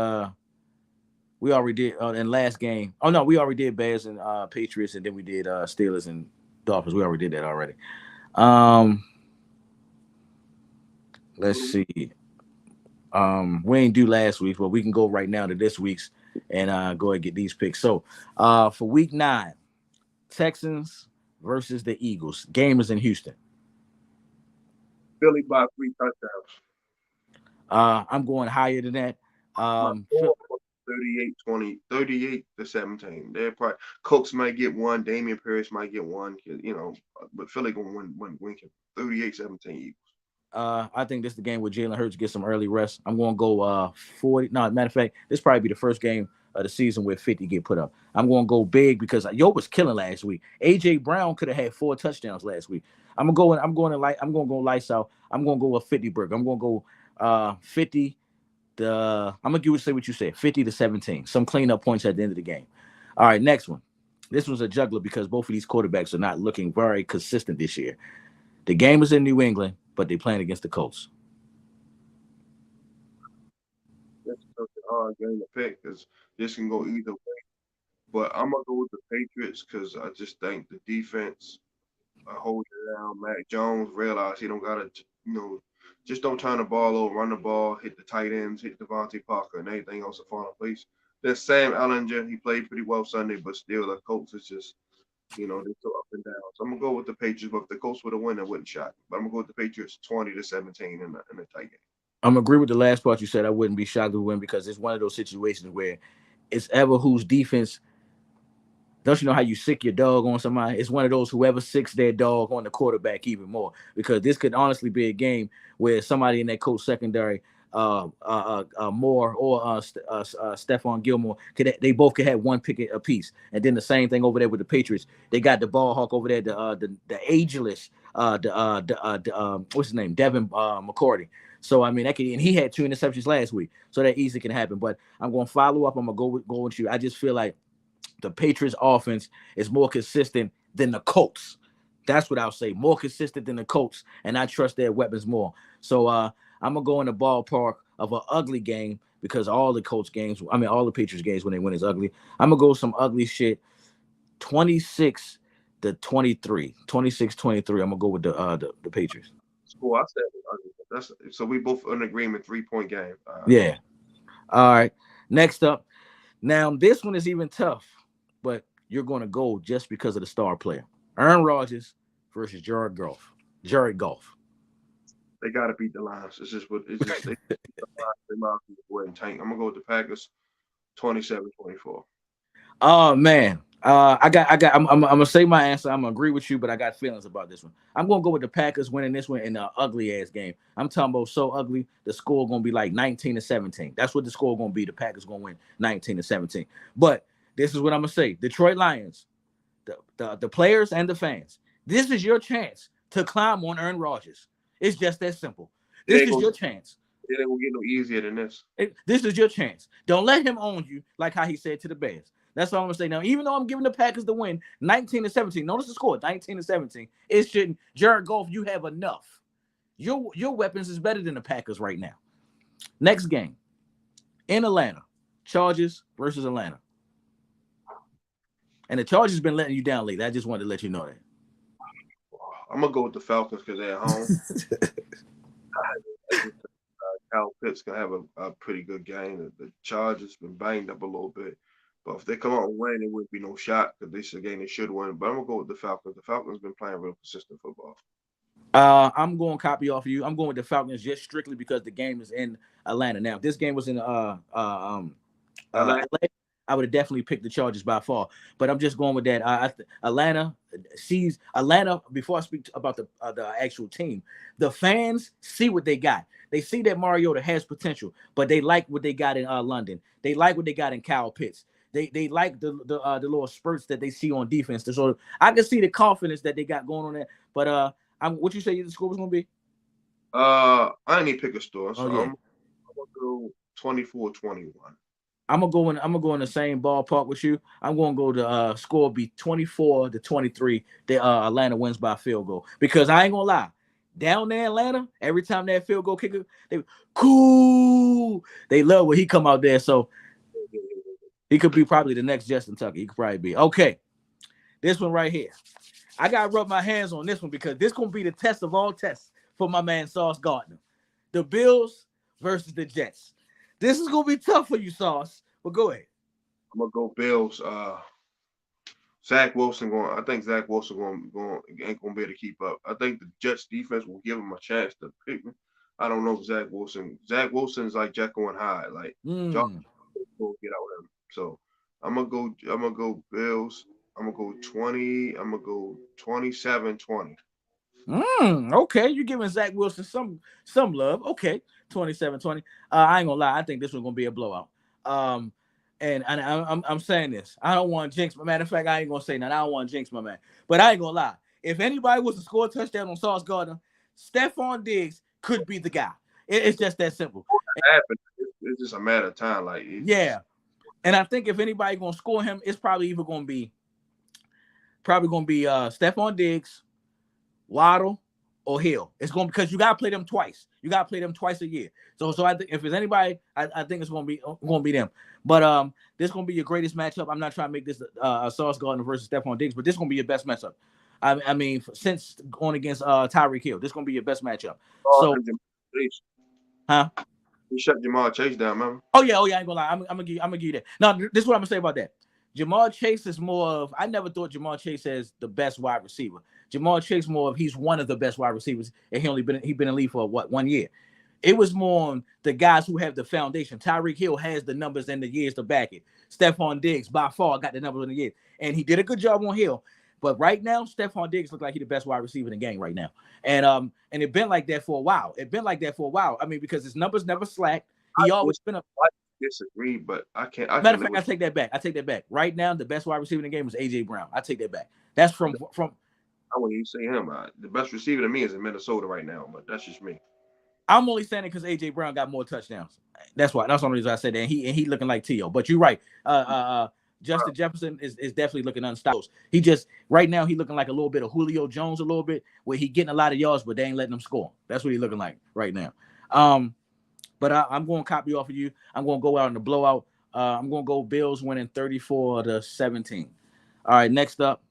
we already did in last game. Oh no, we already did Bears and Patriots, and then we did Steelers and Dolphins. We already did that already. Um, let's see. We ain't do last week, but we can go right now to this week's and go ahead and get these picks. So for week 9, Texans versus the Eagles. Game is in Houston. Philly by 3 touchdowns. I'm going higher than that. My Um, score was 38-20, 38-17. They're probably Cooks might get one, Damian Pierce might get one, but Philly gonna win 38-17 Eagles. I think this is the game where Jalen Hurts gets some early rest. I'm going to go 40. No, matter of fact, this probably be the first game of the season where 50 get put up. I'm going to go big because Yo was killing last week. AJ Brown could have had 4 touchdowns last week. I'm going to go lights out. I'm going to go with 50 burger. I'm going to go 50 I'm gonna say what you said, 50-17. Some cleanup points at the end of the game. All right, next one. This one's a juggler because both of these quarterbacks are not looking very consistent this year. The game is in New England, but they're playing against the Colts. That's such a hard game to pick because this can go either way. But I'm gonna go with the Patriots because I just think the defense hold it down. Mac Jones realized he don't gotta, just don't turn the ball over, run the ball, hit the tight ends, hit Devontae Parker, and anything else will fall in place. Then Sam Ellinger, he played pretty well Sunday, but still the Colts is just, they're so up and down. So I'm gonna go with the Patriots. But if the Colts would have won, it wouldn't shock. But I'm gonna go with the Patriots 20-17 in the tight game. I'm agree with the last part you said. I wouldn't be shocked to win because it's one of those situations where it's ever whose defense. Don't you know how you sick your dog on somebody? It's one of those whoever sicks their dog on the quarterback even more because this could honestly be a game where somebody in that coach secondary, Moore or Stephon Gilmore, they both could have one pick apiece. And then the same thing over there with the Patriots. They got the ball hawk over there, the ageless, what's his name, Devin McCourty. So I mean, and he had 2 interceptions last week, so that easily can happen. But I'm going to follow up. I'm gonna go with you. I just feel like the Patriots offense is more consistent than the Colts. That's what I'll say. More consistent than the Colts, and I trust their weapons more. So I'm gonna go in the ballpark of an ugly game because all the Colts games, all the Patriots games when they win is ugly. I'm gonna go some ugly shit. 26-23. 26-23. I'm gonna go with the Patriots. Cool. I said that's so we both in agreement. 3-point game. Yeah. All right. Next up. Now this one is even tough, but you're going to go just because of the star player. Aaron Rodgers versus Jared Goff. They got to beat the Lions. It's just what it's just. They might go ahead and tank. I'm gonna go with the Packers. 27-24. Oh man. I'm gonna say my answer. I'm gonna agree with you, but I got feelings about this one. I'm gonna go with the Packers winning this one in an ugly ass game. I'm talking about so ugly, the score gonna be like 19-17. That's what the score gonna be. The Packers gonna win 19-17. But this is what I'm gonna say: Detroit Lions, the players and the fans. This is your chance to climb on Aaron Rodgers. It's just that simple. This is your chance. It ain't gonna get no easier than this. This is your chance. Don't let him own you, like how he said to the Bears. That's all I'm gonna say. Now, even though I'm giving the Packers the win, 19-17. Notice the score, 19-17. It shouldn't. Jared Goff, you have enough. Your weapons is better than the Packers right now. Next game in Atlanta, Chargers versus Atlanta, and the Chargers been letting you down lately. I just wanted to let you know that. I'm gonna go with the Falcons because they're at home. Kyle Pitts gonna have a pretty good game. The Chargers been banged up a little bit. But if they come out and win, it wouldn't be no shot because this is a game they should win. But I'm gonna go with the Falcons. The Falcons been playing real consistent football. I'm going to copy off of you. I'm going with the Falcons just strictly because the game is in Atlanta. Now, if this game was in LA, I would have definitely picked the Chargers by far. But I'm just going with that. Atlanta sees Atlanta. Before I speak about the actual team, the fans see what they got. They see that Mariota has potential, but they like what they got in London. They like what they got in Kyle Pitts. They like the little spurts that they see on defense. So I can see the confidence that they got going on there. But what you say the score was gonna be? I didn't even pick a score, so yeah. I'm gonna go 24-21. I'm gonna go in the same ballpark with you. I'm gonna go to score be 24-23. The Atlanta wins by field goal because I ain't gonna lie. Down there in Atlanta, every time that field goal kicker, they cool. They love when he come out there. So he could be probably the next Justin Tucker. He could probably be. Okay. This one right here. I got to rub my hands on this one because this going to be the test of all tests for my man Sauce Gardner. The Bills versus the Jets. This is going to be tough for you, Sauce. But go ahead. I'm going to go Bills. Zach Wilson going. I think Zach Wilson ain't going to be able to keep up. I think the Jets defense will give him a chance to pick me. I don't know if Zach Wilson's like Jekyll and Hyde. Like, John will get out of him. So I'm gonna go Bills. I'm gonna go 20. I'm gonna go 27-20. Okay, you're giving Zach Wilson some love. Okay, 27-20. I ain't gonna lie. I think this one's gonna be a blowout. And I'm saying this. I don't want to jinx. Matter of fact, I ain't gonna say that. I don't want to jinx my man. But I ain't gonna lie. If anybody was to score a touchdown on Sauce Gardner, Stephon Diggs could be the guy. It's just that simple. it's just a matter of time. Like Yeah, and I think if anybody gonna score him, it's probably either gonna be Stephon Diggs, Waddle, or Hill. It's going because you gotta play them twice. You gotta play them twice a year. So I think if it's anybody, I think it's gonna be them. But this gonna be your greatest matchup. I'm not trying to make this Sauce Gardner versus Stephon Diggs, but this gonna be your best matchup. I mean, since going against Tyreek Hill, this gonna be your best matchup. So, and Chase. huh? He shut Jamal Chase down, remember? Oh yeah, I ain't gonna lie. I'm gonna give you that. Now, this is what I'm gonna say about that. Jamal Chase is more of. I never thought Jamal Chase as the best wide receiver. Jamal Chase more of he's one of the best wide receivers, and he been in the league for what 1 year. It was more on the guys who have the foundation. Tyreek Hill has the numbers and the years to back it. Stephon Diggs by far got the numbers in the years, and he did a good job on Hill. But right now, Stephon Diggs looks like he's the best wide receiver in the game right now, and it been like that for a while. I mean, because his numbers never slack. He always been a I disagree, but I can't. matter of fact. I take that back. Right now, the best wide receiver in the game is AJ Brown. I take that back. That's from. I wouldn't even say him. The best receiver to me is in Minnesota right now, but that's just me. I'm only saying it because AJ Brown got more touchdowns. That's why. That's the only reason I said that. And he looking like T.O. But you're right. Justin Jefferson is definitely looking unstoppable. He just right now he looking like a little bit of Julio Jones a little bit, where he getting a lot of yards, but they ain't letting him score. That's what he's looking like right now. But I'm going to copy off of you. I'm going to go out in the blowout. I'm going to go Bills winning 34-17. All right, next up,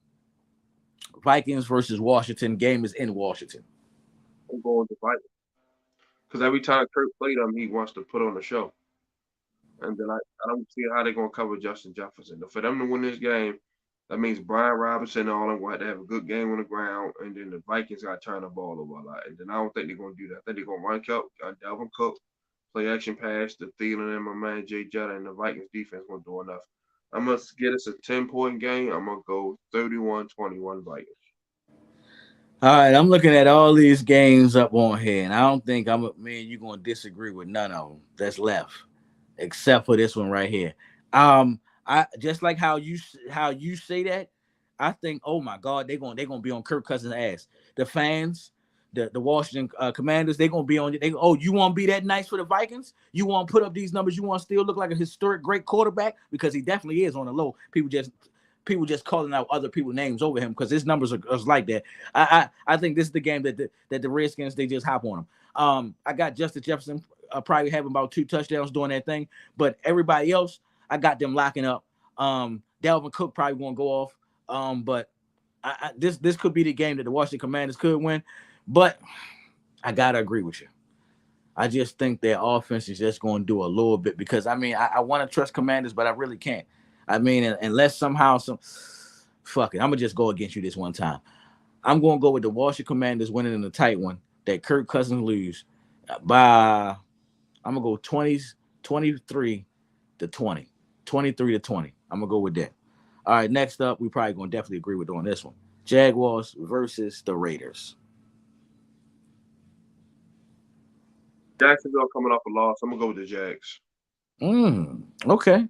Vikings versus Washington. Game is in Washington. I'm going with the Vikings because every time Kirk played him, he wants to put on a show, and then I don't see how they're going to cover Justin Jefferson. For them to win this game, that means Brian Robinson and all them going to have a good game on the ground, and then the Vikings got to turn the ball over a lot. And then I don't think they're going to do that. I think they're going to run Cook, Dalvin Cook, play action pass to Thielen and my man Jay Jetta, and the Vikings defense won't do enough. I'm going to get us a 10-point game. I'm going to go 31-21 Vikings. All right, I'm looking at all these games up on here, and I don't think you're gonna disagree with none of them that's left, except for this one right here. I just like how you say that. I think, oh my God, they're gonna be on Kirk Cousins' ass. The fans, the Washington Commanders, they're gonna be on. You want to be that nice for the Vikings? You want to put up these numbers? You want to still look like a historic great quarterback because he definitely is on the low. People just calling out other people's names over him because his numbers are like that. I think this is the game that the Redskins they just hop on him. I got Justin Jefferson probably having about 2 touchdowns doing that thing, but everybody else I got them locking up. Dalvin Cook probably won't go off. But this could be the game that the Washington Commanders could win, but I gotta agree with you. I just think their offense is just going to do a little bit because I want to trust Commanders, but I really can't. I mean, unless somehow fuck it, I'm gonna just go against you this one time. I'm gonna go with the Washington Commanders winning in a tight one that Kirk Cousins lose by. I'm gonna go 23 to 20, 23 to 20. I'm gonna go with that. All right, next up, we probably gonna definitely agree with on this one. Jaguars versus the Raiders. Jacksonville coming off a loss. I'm gonna go with the Jags. Okay.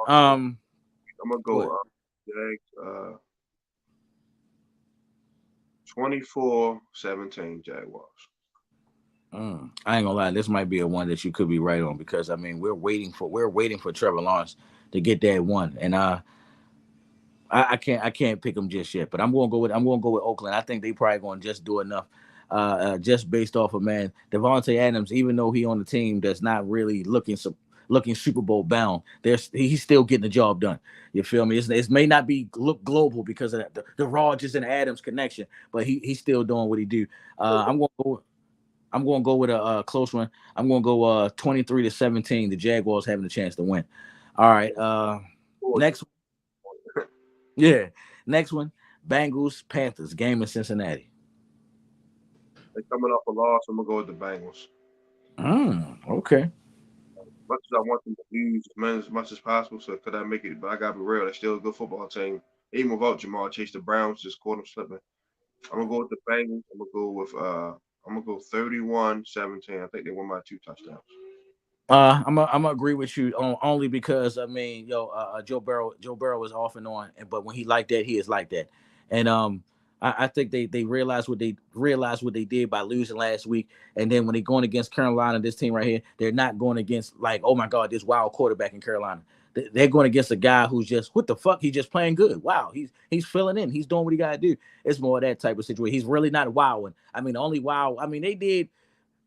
I'm gonna Go go ahead. Jags 24-17 Jaguars. I ain't gonna lie, this might be a one that you could be right on because we're waiting for Trevor Lawrence to get that one, and I can't pick them just yet. But I'm gonna go with Oakland. I think they probably gonna just do enough, just based off of man Devontae Adams. Even though he on the team that's not really looking Super Bowl bound, he's still getting the job done. You feel me? It may not be look global because of the Rodgers and Adams connection, but he's still doing what he do. I'm gonna go. I'm going to go with a close one. I'm going to go 23-17. The Jaguars having a chance to win. All right. Next. Yeah. Next one. Bengals Panthers game in Cincinnati. They coming off a loss. I'm gonna go with the Bengals. Okay. Much as I want them to lose as much as possible, so could I make it? But I gotta be real. They're still a good football team. Even without Jamal Chase, the Browns just caught them slipping. I'm gonna go with the Bengals. I'm gonna go 31-17. I think they won by 2 touchdowns. I'm gonna agree with you only because Joe Burrow is off and on, but when he like that, he is like that, and I think they realized what they did by losing last week, and then when they're going against Carolina, this team right here, they're not going against like, oh my God, this wild quarterback in Carolina. They're going against a guy who's just what the fuck? He's just playing good. Wow, he's filling in. He's doing what he got to do. It's more of that type of situation. He's really not wowing. I mean, the only wow. I mean, they did.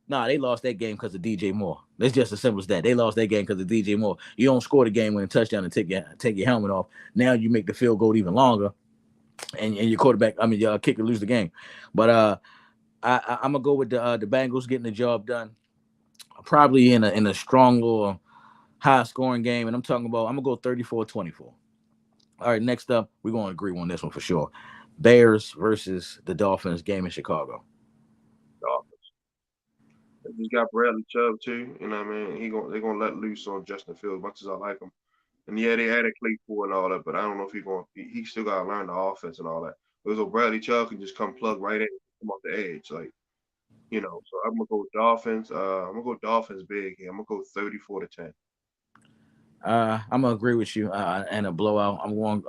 Nah, they lost that game because of DJ Moore. It's just as simple as that. They lost that game because of DJ Moore. You don't score the game winning touchdown and take your helmet off. Now you make the field goal even longer, and your quarterback, I mean your kicker, lose the game. But I'm gonna go with the Bengals getting the job done, probably in a strong or high scoring game. And I'm gonna go 34-24. All right, next up, we're gonna agree on this one for sure. Bears versus the Dolphins game in Chicago. Dolphins. They just got Bradley Chubb too. You know what I mean? They're gonna let loose on Justin Fields as much as I like him. And yeah, they added Claypool and all that, but I don't know if he still gotta learn the offense and all that. Because Bradley Chubb can just come plug right in, come off the edge, like So I'm gonna go Dolphins. I'm gonna go Dolphins big here. I'm gonna go 34-10. I'm gonna agree with you. And a blowout. I'm going.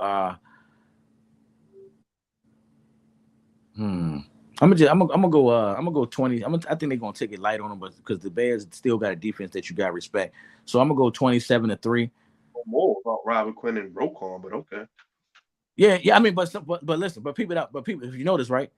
Hmm. I'm gonna go 20. I think they're gonna take it light on them, but because the Bears still got a defense that you got to respect. So I'm gonna go 27-3. More about Robert Quinn and Roquan, but okay. Yeah. I mean, but listen, but people, if you notice, right?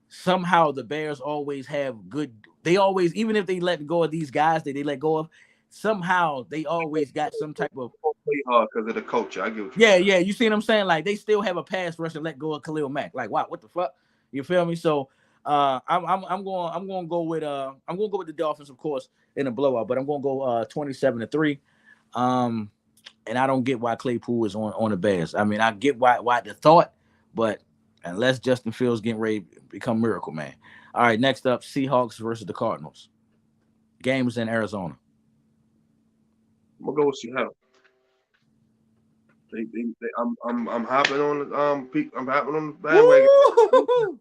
Somehow the Bears always have good. They always, even if they let go of these guys that they let go of, somehow they always got some type of play hard because of the culture. I get what yeah. You see what I'm saying? Like they still have a pass rush and let go of Khalil Mack. Like wow, what the fuck? You feel me? So I'm going to go with the Dolphins, of course, in a blowout, but I'm going to go 27-3. And I don't get why Claypool is on the Bears. I mean, I get why the thought, but unless Justin Fields getting ready to become Miracle Man. All right, next up, Seahawks versus the Cardinals. Games in Arizona. I'm gonna go with Seattle. I'm hopping on I'm hopping on the bandwagon. Woo!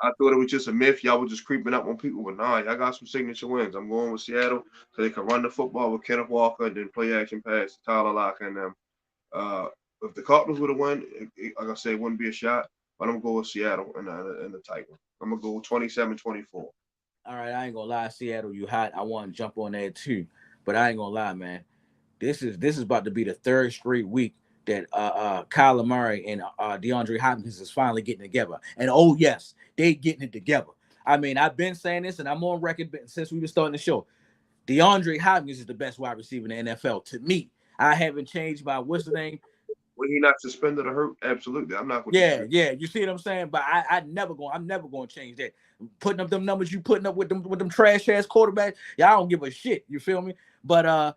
I thought it was just a myth. Y'all were just creeping up on people, but nah, y'all got some signature wins. I'm going with Seattle so they can run the football with Kenneth Walker and then play action pass to Tyler Lockett and them. If the Cardinals would have won, like I said, it wouldn't be a shot. But I'm gonna go with Seattle and the Titans. I'm gonna go 27-24. All right, I ain't gonna lie, Seattle, you hot. I want to jump on that too, but I ain't gonna lie, man. This is about to be the third straight week that Kyler Murray and DeAndre Hopkins is finally getting together. And oh yes, they getting it together. I mean, I've been saying this, and I'm on record since we were starting the show. DeAndre Hopkins is the best wide receiver in the NFL to me. I haven't changed my what's the name. When he not suspended or hurt, absolutely. I'm not going Yeah. You see what I'm saying? But I'm never going to change that. Putting up them numbers you putting up with them trash ass quarterbacks, y'all don't give a shit. You feel me? But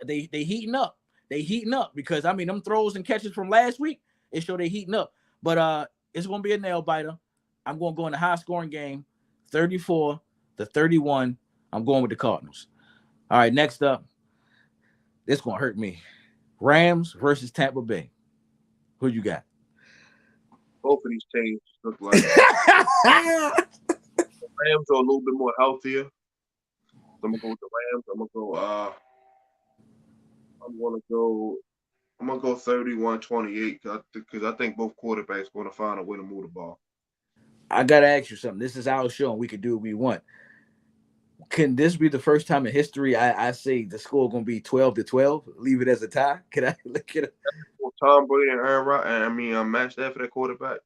they heating up. They heating up because I mean them throws and catches from last week, it showed they heating up. But it's gonna be a nail biter. I'm gonna go in a high scoring game, 34-31. I'm going with the Cardinals. All right, next up. This gonna hurt me. Rams versus Tampa Bay. Who you got? Both of these teams look like the Rams are a little bit more healthier. So I'm gonna go with the Rams. I'm gonna go 31-28 because I think both quarterbacks are gonna find a way to move the ball. I gotta ask you something. This is our show and we can do what we want. Can this be the first time in history I say the score gonna be 12-12? Leave it as a tie. Can I look at it? Tom Brady and Aaron Rodgers, and I mean Matt Stafford at quarterback.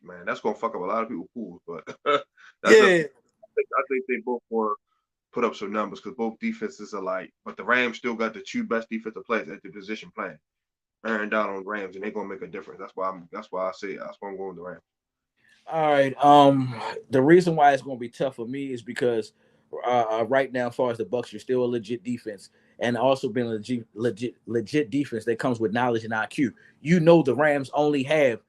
Man, that's gonna fuck up a lot of people's pools. But I think they both want to put up some numbers because both defenses are like. But the Rams still got the two best defensive players at the position playing. Aaron Donald and Rams, and they're gonna make a difference. That's why I say that's why I'm going with the Rams. All right. The reason why it's gonna be tough for me is because right now, as far as the Bucks, you're still a legit defense, and also been a legit defense that comes with knowledge and IQ. You know the Rams only have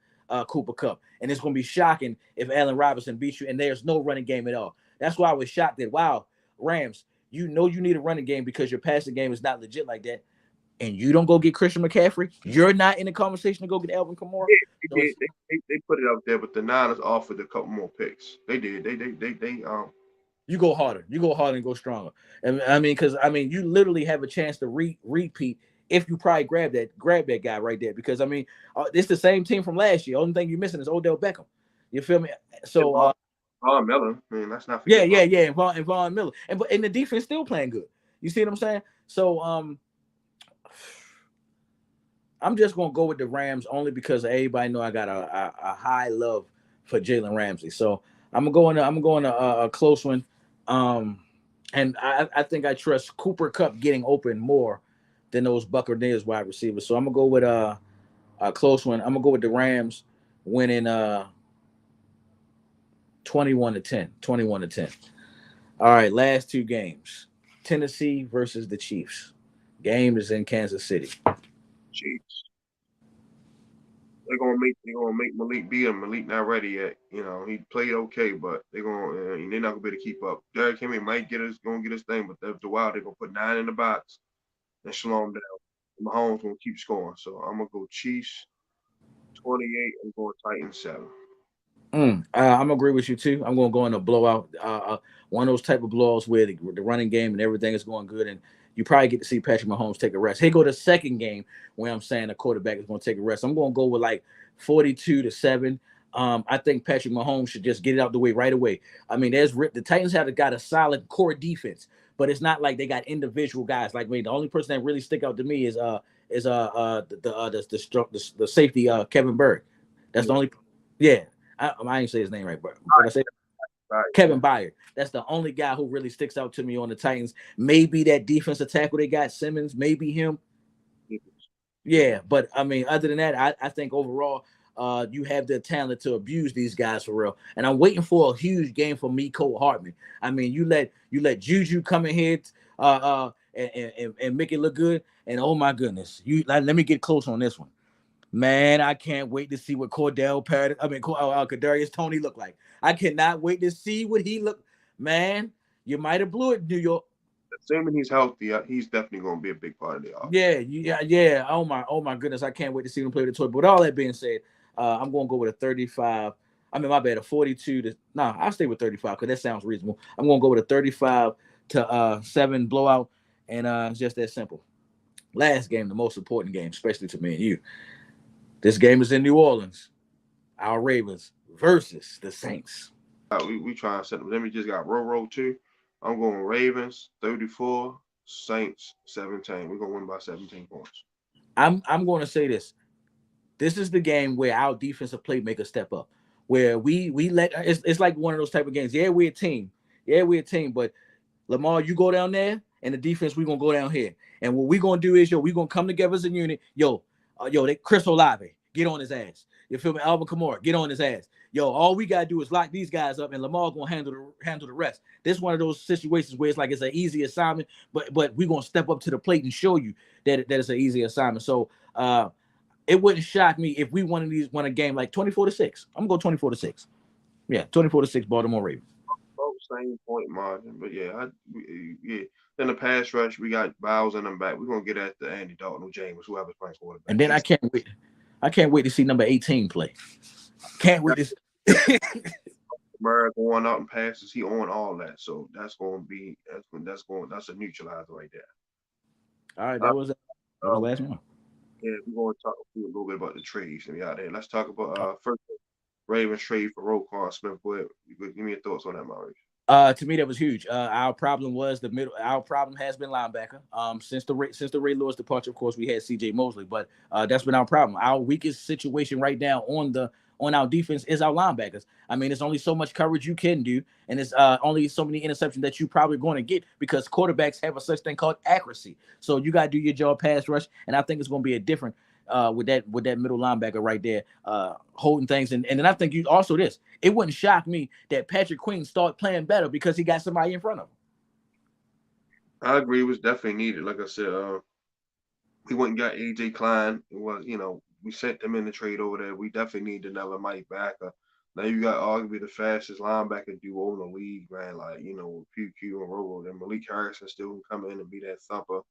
Cooper Kupp, and it's going to be shocking if Allen Robinson beats you, and there's no running game at all. That's why I was shocked that wow, Rams, you know you need a running game because your passing game is not legit like that, and you don't go get Christian McCaffrey. You're not in the conversation to go get Alvin Kamara. Yeah, they put it out there, but the Niners offered a couple more picks. They did. They You go harder. You go harder and go stronger. And I mean, because you literally have a chance to repeat if you probably grab that guy right there. Because I mean, it's the same team from last year. Only thing you're missing is Odell Beckham. You feel me? And So Von Miller, man, let's not yeah, forget yeah, Von. yeah, and Von Miller, and the defense still playing good. You see what I'm saying? So I'm just gonna go with the Rams only because everybody know I got a high love for Jalen Ramsey. So I'm going to a close one, um, and I think I trust Cooper Cup getting open more than those Buccaneers wide receivers. So I'm gonna go with a close one. I'm gonna go with the Rams winning 21-10. 21-10. All right, last two games. Tennessee versus the Chiefs. Game is in Kansas City. Chiefs. They're gonna make Malik beat him. Malik not ready yet. You know, he played okay, but they're not gonna be able to keep up. Derrick Henry might gonna get his thing, but after a while they're gonna put 9 in the box and slow him down. Mahomes gonna keep scoring. So I'm gonna go Chiefs 28 and going Titans 7. I'm gonna agree with you too. I'm gonna go in a blowout, one of those type of blowouts where the running game and everything is going good, and you probably get to see Patrick Mahomes take a rest. Here go the second game where I'm saying the quarterback is gonna take a rest. I'm gonna go with like 42-7. I think Patrick Mahomes should just get it out the way right away. I mean, the Titans have got a solid core defense, but it's not like they got individual guys. Like me, the only person that really stick out to me is the safety Kevin Bird. That's the Yeah, only. Yeah, I ain't say his name right, but what I say, right. Kevin Byard. That's the only guy who really sticks out to me on the Titans. Maybe that defensive tackle they got, Simmons, maybe him. Yeah. Yeah, but I mean, other than that, I think overall, you have the talent to abuse these guys for real. And I'm waiting for a huge game for me, Cole Hartman. I mean, you let Juju come in here, and make it look good. And oh my goodness, let me get close on this one. Man, I can't wait to see what Kadarius Toney look like. I cannot wait to see what he look. Man, you might have blew it, New York. Assuming he's healthy, he's definitely gonna be a big part of the offense. Yeah. Oh my goodness, I can't wait to see him play the toy. But with all that being said, I'm gonna go with a 35. I mean, my bad, a 42 to. Nah, I'll stay with 35 because that sounds reasonable. I'm gonna go with a 35 to 7 blowout, and it's just that simple. Last game, the most important game, especially to me and you. This game is in New Orleans. Our Ravens versus the Saints. We trying to set them. Then we just got row too. I'm going Ravens 34, Saints 17. We're gonna win by 17 points. I'm going to say this. This is the game where our defensive playmakers step up. Where we let it's like one of those type of games. Yeah, we're a team. Yeah, we're a team. But Lamar, you go down there, and the defense we gonna go down here. And what we gonna do is we gonna come together as a unit. Chris Olave, get on his ass. You feel me? Alvin Kamara, get on his ass. All we gotta do is lock these guys up, and Lamar gonna handle the rest. This is one of those situations where it's like it's an easy assignment, but we gonna step up to the plate and show you that it's an easy assignment. So it wouldn't shock me if we won a game like 24-6. I'm gonna go 24-6. Yeah, 24-6 Baltimore Ravens. Both same point margin, but yeah. Then the pass rush, we got Bowles in them back. We're gonna get at the Andy Dalton or James, whoever's playing quarterback. And then I can't wait. I can't wait to see number 18 play. Can't wait to see. Murray going out and passes, he on all that. So that's a neutralizer right there. All right, Uh, that was the um, last one. yeah, we're gonna talk a little bit about the trades and we out there. Let's talk about first Ravens trade for Roquan Smith. Go ahead. Give me your thoughts on that, Maurice. To me, that was huge. Our problem was the middle. Our problem has been linebacker. Since the Ray Lewis departure, of course, we had C.J. Mosley, but that's been our problem. Our weakest situation right now on our defense is our linebackers. I mean, it's only so much coverage you can do, and it's only so many interceptions that you probably going to get because quarterbacks have a such thing called accuracy. So you got to do your job pass rush, and I think it's going to be a different with that middle linebacker right there, holding things. And then I think you also this. It wouldn't shock me that Patrick Queen start playing better because he got somebody in front of him. I agree. It was definitely needed. Like I said, we went and got AJ Klein. It was, we sent them in the trade over there. We definitely need another Mike Backer. Now you got arguably the fastest linebacker duo in the league, man. Like, with PQ and Robo. Then Malik Harrison still can come in and be that thumper,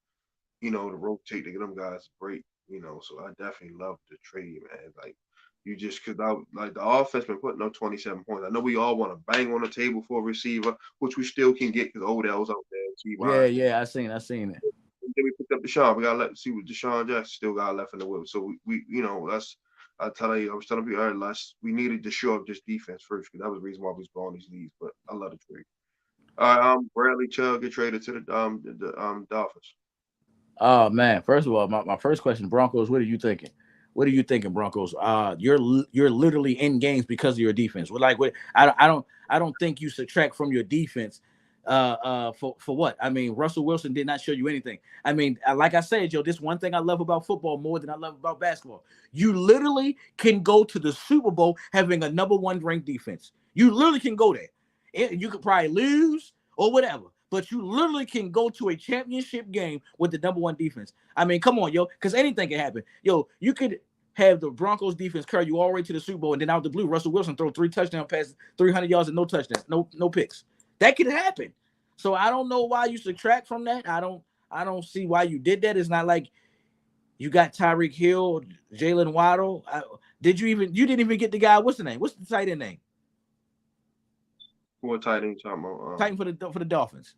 to rotate to get them guys a break, So I definitely love the trade, man. Like, you just could like the offense been putting up 27 points. I know we all want to bang on the table for a receiver, which we still can get because Odell's out there, Yeah, T.Y. yeah, I seen it. Then we picked up Deshaun. We gotta see what Deshaun Jackson still got left in the whip. So we that's I was telling people earlier, we needed to show up this defense first because that was the reason why we was blowing these leads. But I love the trade. All right, Bradley Chubb get traded to the Dolphins. Oh man! First of all, my first question, Broncos. What are you thinking? What are you thinking, Broncos? You're literally in games because of your defense. I don't think you subtract from your defense. For what? I mean, Russell Wilson did not show you anything. I mean, like I said, Joe, this one thing I love about football more than I love about basketball. You literally can go to the Super Bowl having a number one ranked defense. You literally can go there. You could probably lose or whatever. But you literally can go to a championship game with the number one defense. I mean, come on, yo, because anything can happen. Yo, you could have the Broncos defense carry you all the way to the Super Bowl, and then out the blue, Russell Wilson throw 3 touchdown passes, 300 yards, and no touchdowns, no picks. That could happen. So I don't know why you subtract from that. I don't see why you did that. It's not like you got Tyreek Hill, Jalen Waddle. You didn't even get the guy. What's the name? What's the tight end name? What tight end you talking about? Titan for the Dolphins.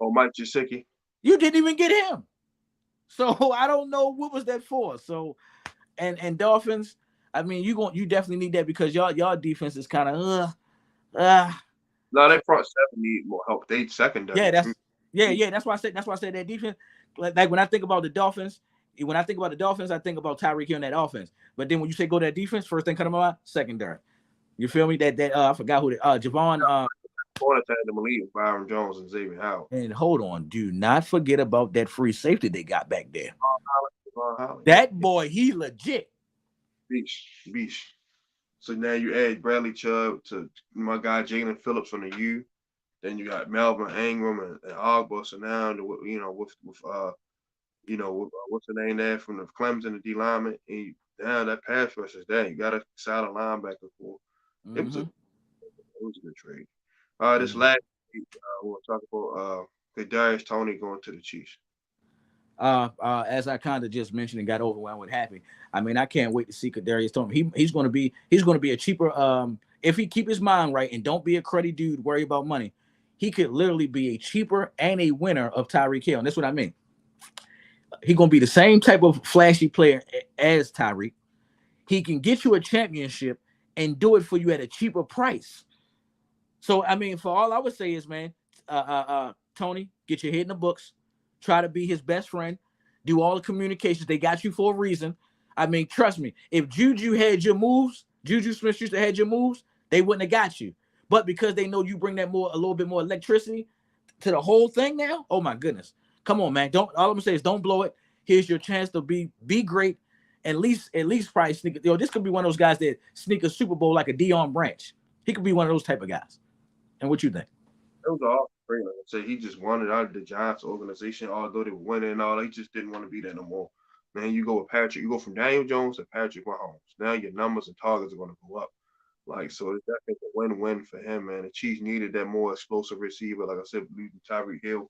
Oh, Mike Gesicki. You didn't even get him. So I don't know what was that for. So and Dolphins, I mean, you definitely need that because y'all defense is kind of No, they front seven need more help. They secondary. Yeah. That's why I said that defense. Like when I think about the Dolphins, I think about Tyreek Hill in that offense. But then when you say go to that defense, first thing coming to mind, secondary. You feel me? That I forgot who Javon. Corners had them lead Byron Jones and Xavier Howard. And hold on, do not forget about that free safety they got back there. Holland. That boy, he legit. Beast. So now you add Bradley Chubb to my guy Jalen Phillips from the U. Then you got Melvin Ingram and Ogba. So now with what's the name there from the Clemson, the D lineman, and now that pass rush is there. You got a solid linebacker for. It was a good trade. This last week, we'll talk about Kadarius Toney going to the Chiefs. As I kind of just mentioned and got overwhelmed with happy. I mean, I can't wait to see Kadarius Toney. He's going to be a cheaper. If he keep his mind right and don't be a cruddy dude, worry about money, he could literally be a cheaper and a winner of Tyreek Hill. And that's what I mean. He's going to be the same type of flashy player as Tyreek. He can get you a championship and do it for you at a cheaper price. So, I mean, for all I would say is, man, Tony, get your head in the books. Try to be his best friend. Do all the communications. They got you for a reason. I mean, trust me. If Juju had your moves, Juju Smith-Schuster had your moves, they wouldn't have got you. But because they know you bring a little bit more electricity to the whole thing now, oh, my goodness. Come on, man. All I'm going to say is don't blow it. Here's your chance to be great. At least probably sneak. This could be one of those guys that sneak a Super Bowl like a Deion Branch. He could be one of those type of guys. And what you think? It was all great. Like I said, he just wanted out of the Giants organization, although they were winning and all. He just didn't want to be there no more. Man, you go with Patrick. You go from Daniel Jones to Patrick Mahomes. Now your numbers and targets are going to go up. Like, so it's definitely a win-win for him, man. The Chiefs needed that more explosive receiver. Like I said, losing Tyreek Hill.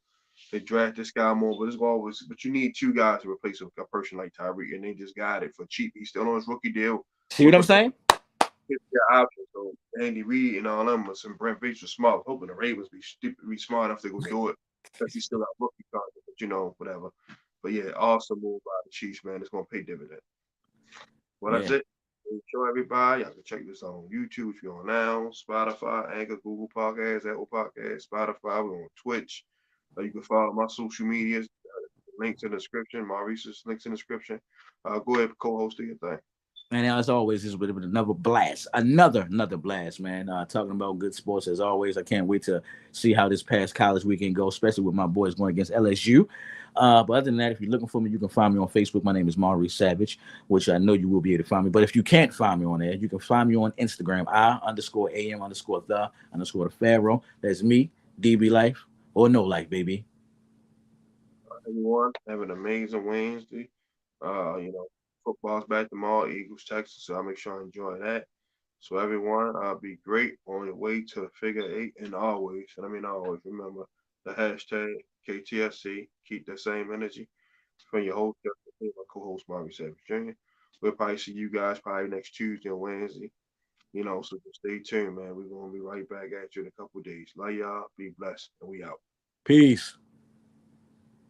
They draft this guy more, but you need two guys to replace a person like Tyreek, and they just got it for cheap. He's still on his rookie deal. See what I'm saying? It's their option. So Andy Reid and all them and Brent Bates were smart. Hoping the Ravens be smart enough to go do it because he still got rookie contract, but whatever. But yeah, awesome move by the Chiefs, man. It's gonna pay dividend. Well, that's it. Show everybody. Y'all can check this on YouTube if you're on now, Spotify, Anchor, Google Podcasts, Apple Podcasts, Spotify. We're on Twitch. You can follow my social medias. Links in the description. Maurice's links in the description. Go ahead, co-host your thing. And as always, this was another blast. Another blast, man. Talking about good sports as always. I can't wait to see how this past college weekend goes, especially with my boys going against LSU. But other than that, if you're looking for me, you can find me on Facebook. My name is Maurice Savage, which I know you will be able to find me. But if you can't find me on there, you can find me on Instagram, I_AM_the_the Pharaoh. That's me, DB Life or no life, baby. Everyone, have an amazing Wednesday. Football's back tomorrow, Eagles, Texas. So I'll make sure I enjoy that. So everyone, be great on your way to figure 8 and always remember the hashtag KTSC. Keep the same energy from your host, my co-host, Maurice Savage Jr. We'll probably see you guys probably next Tuesday or Wednesday. So just stay tuned, man. We're gonna be right back at you in a couple of days. Love y'all. Be blessed, and we out. Peace.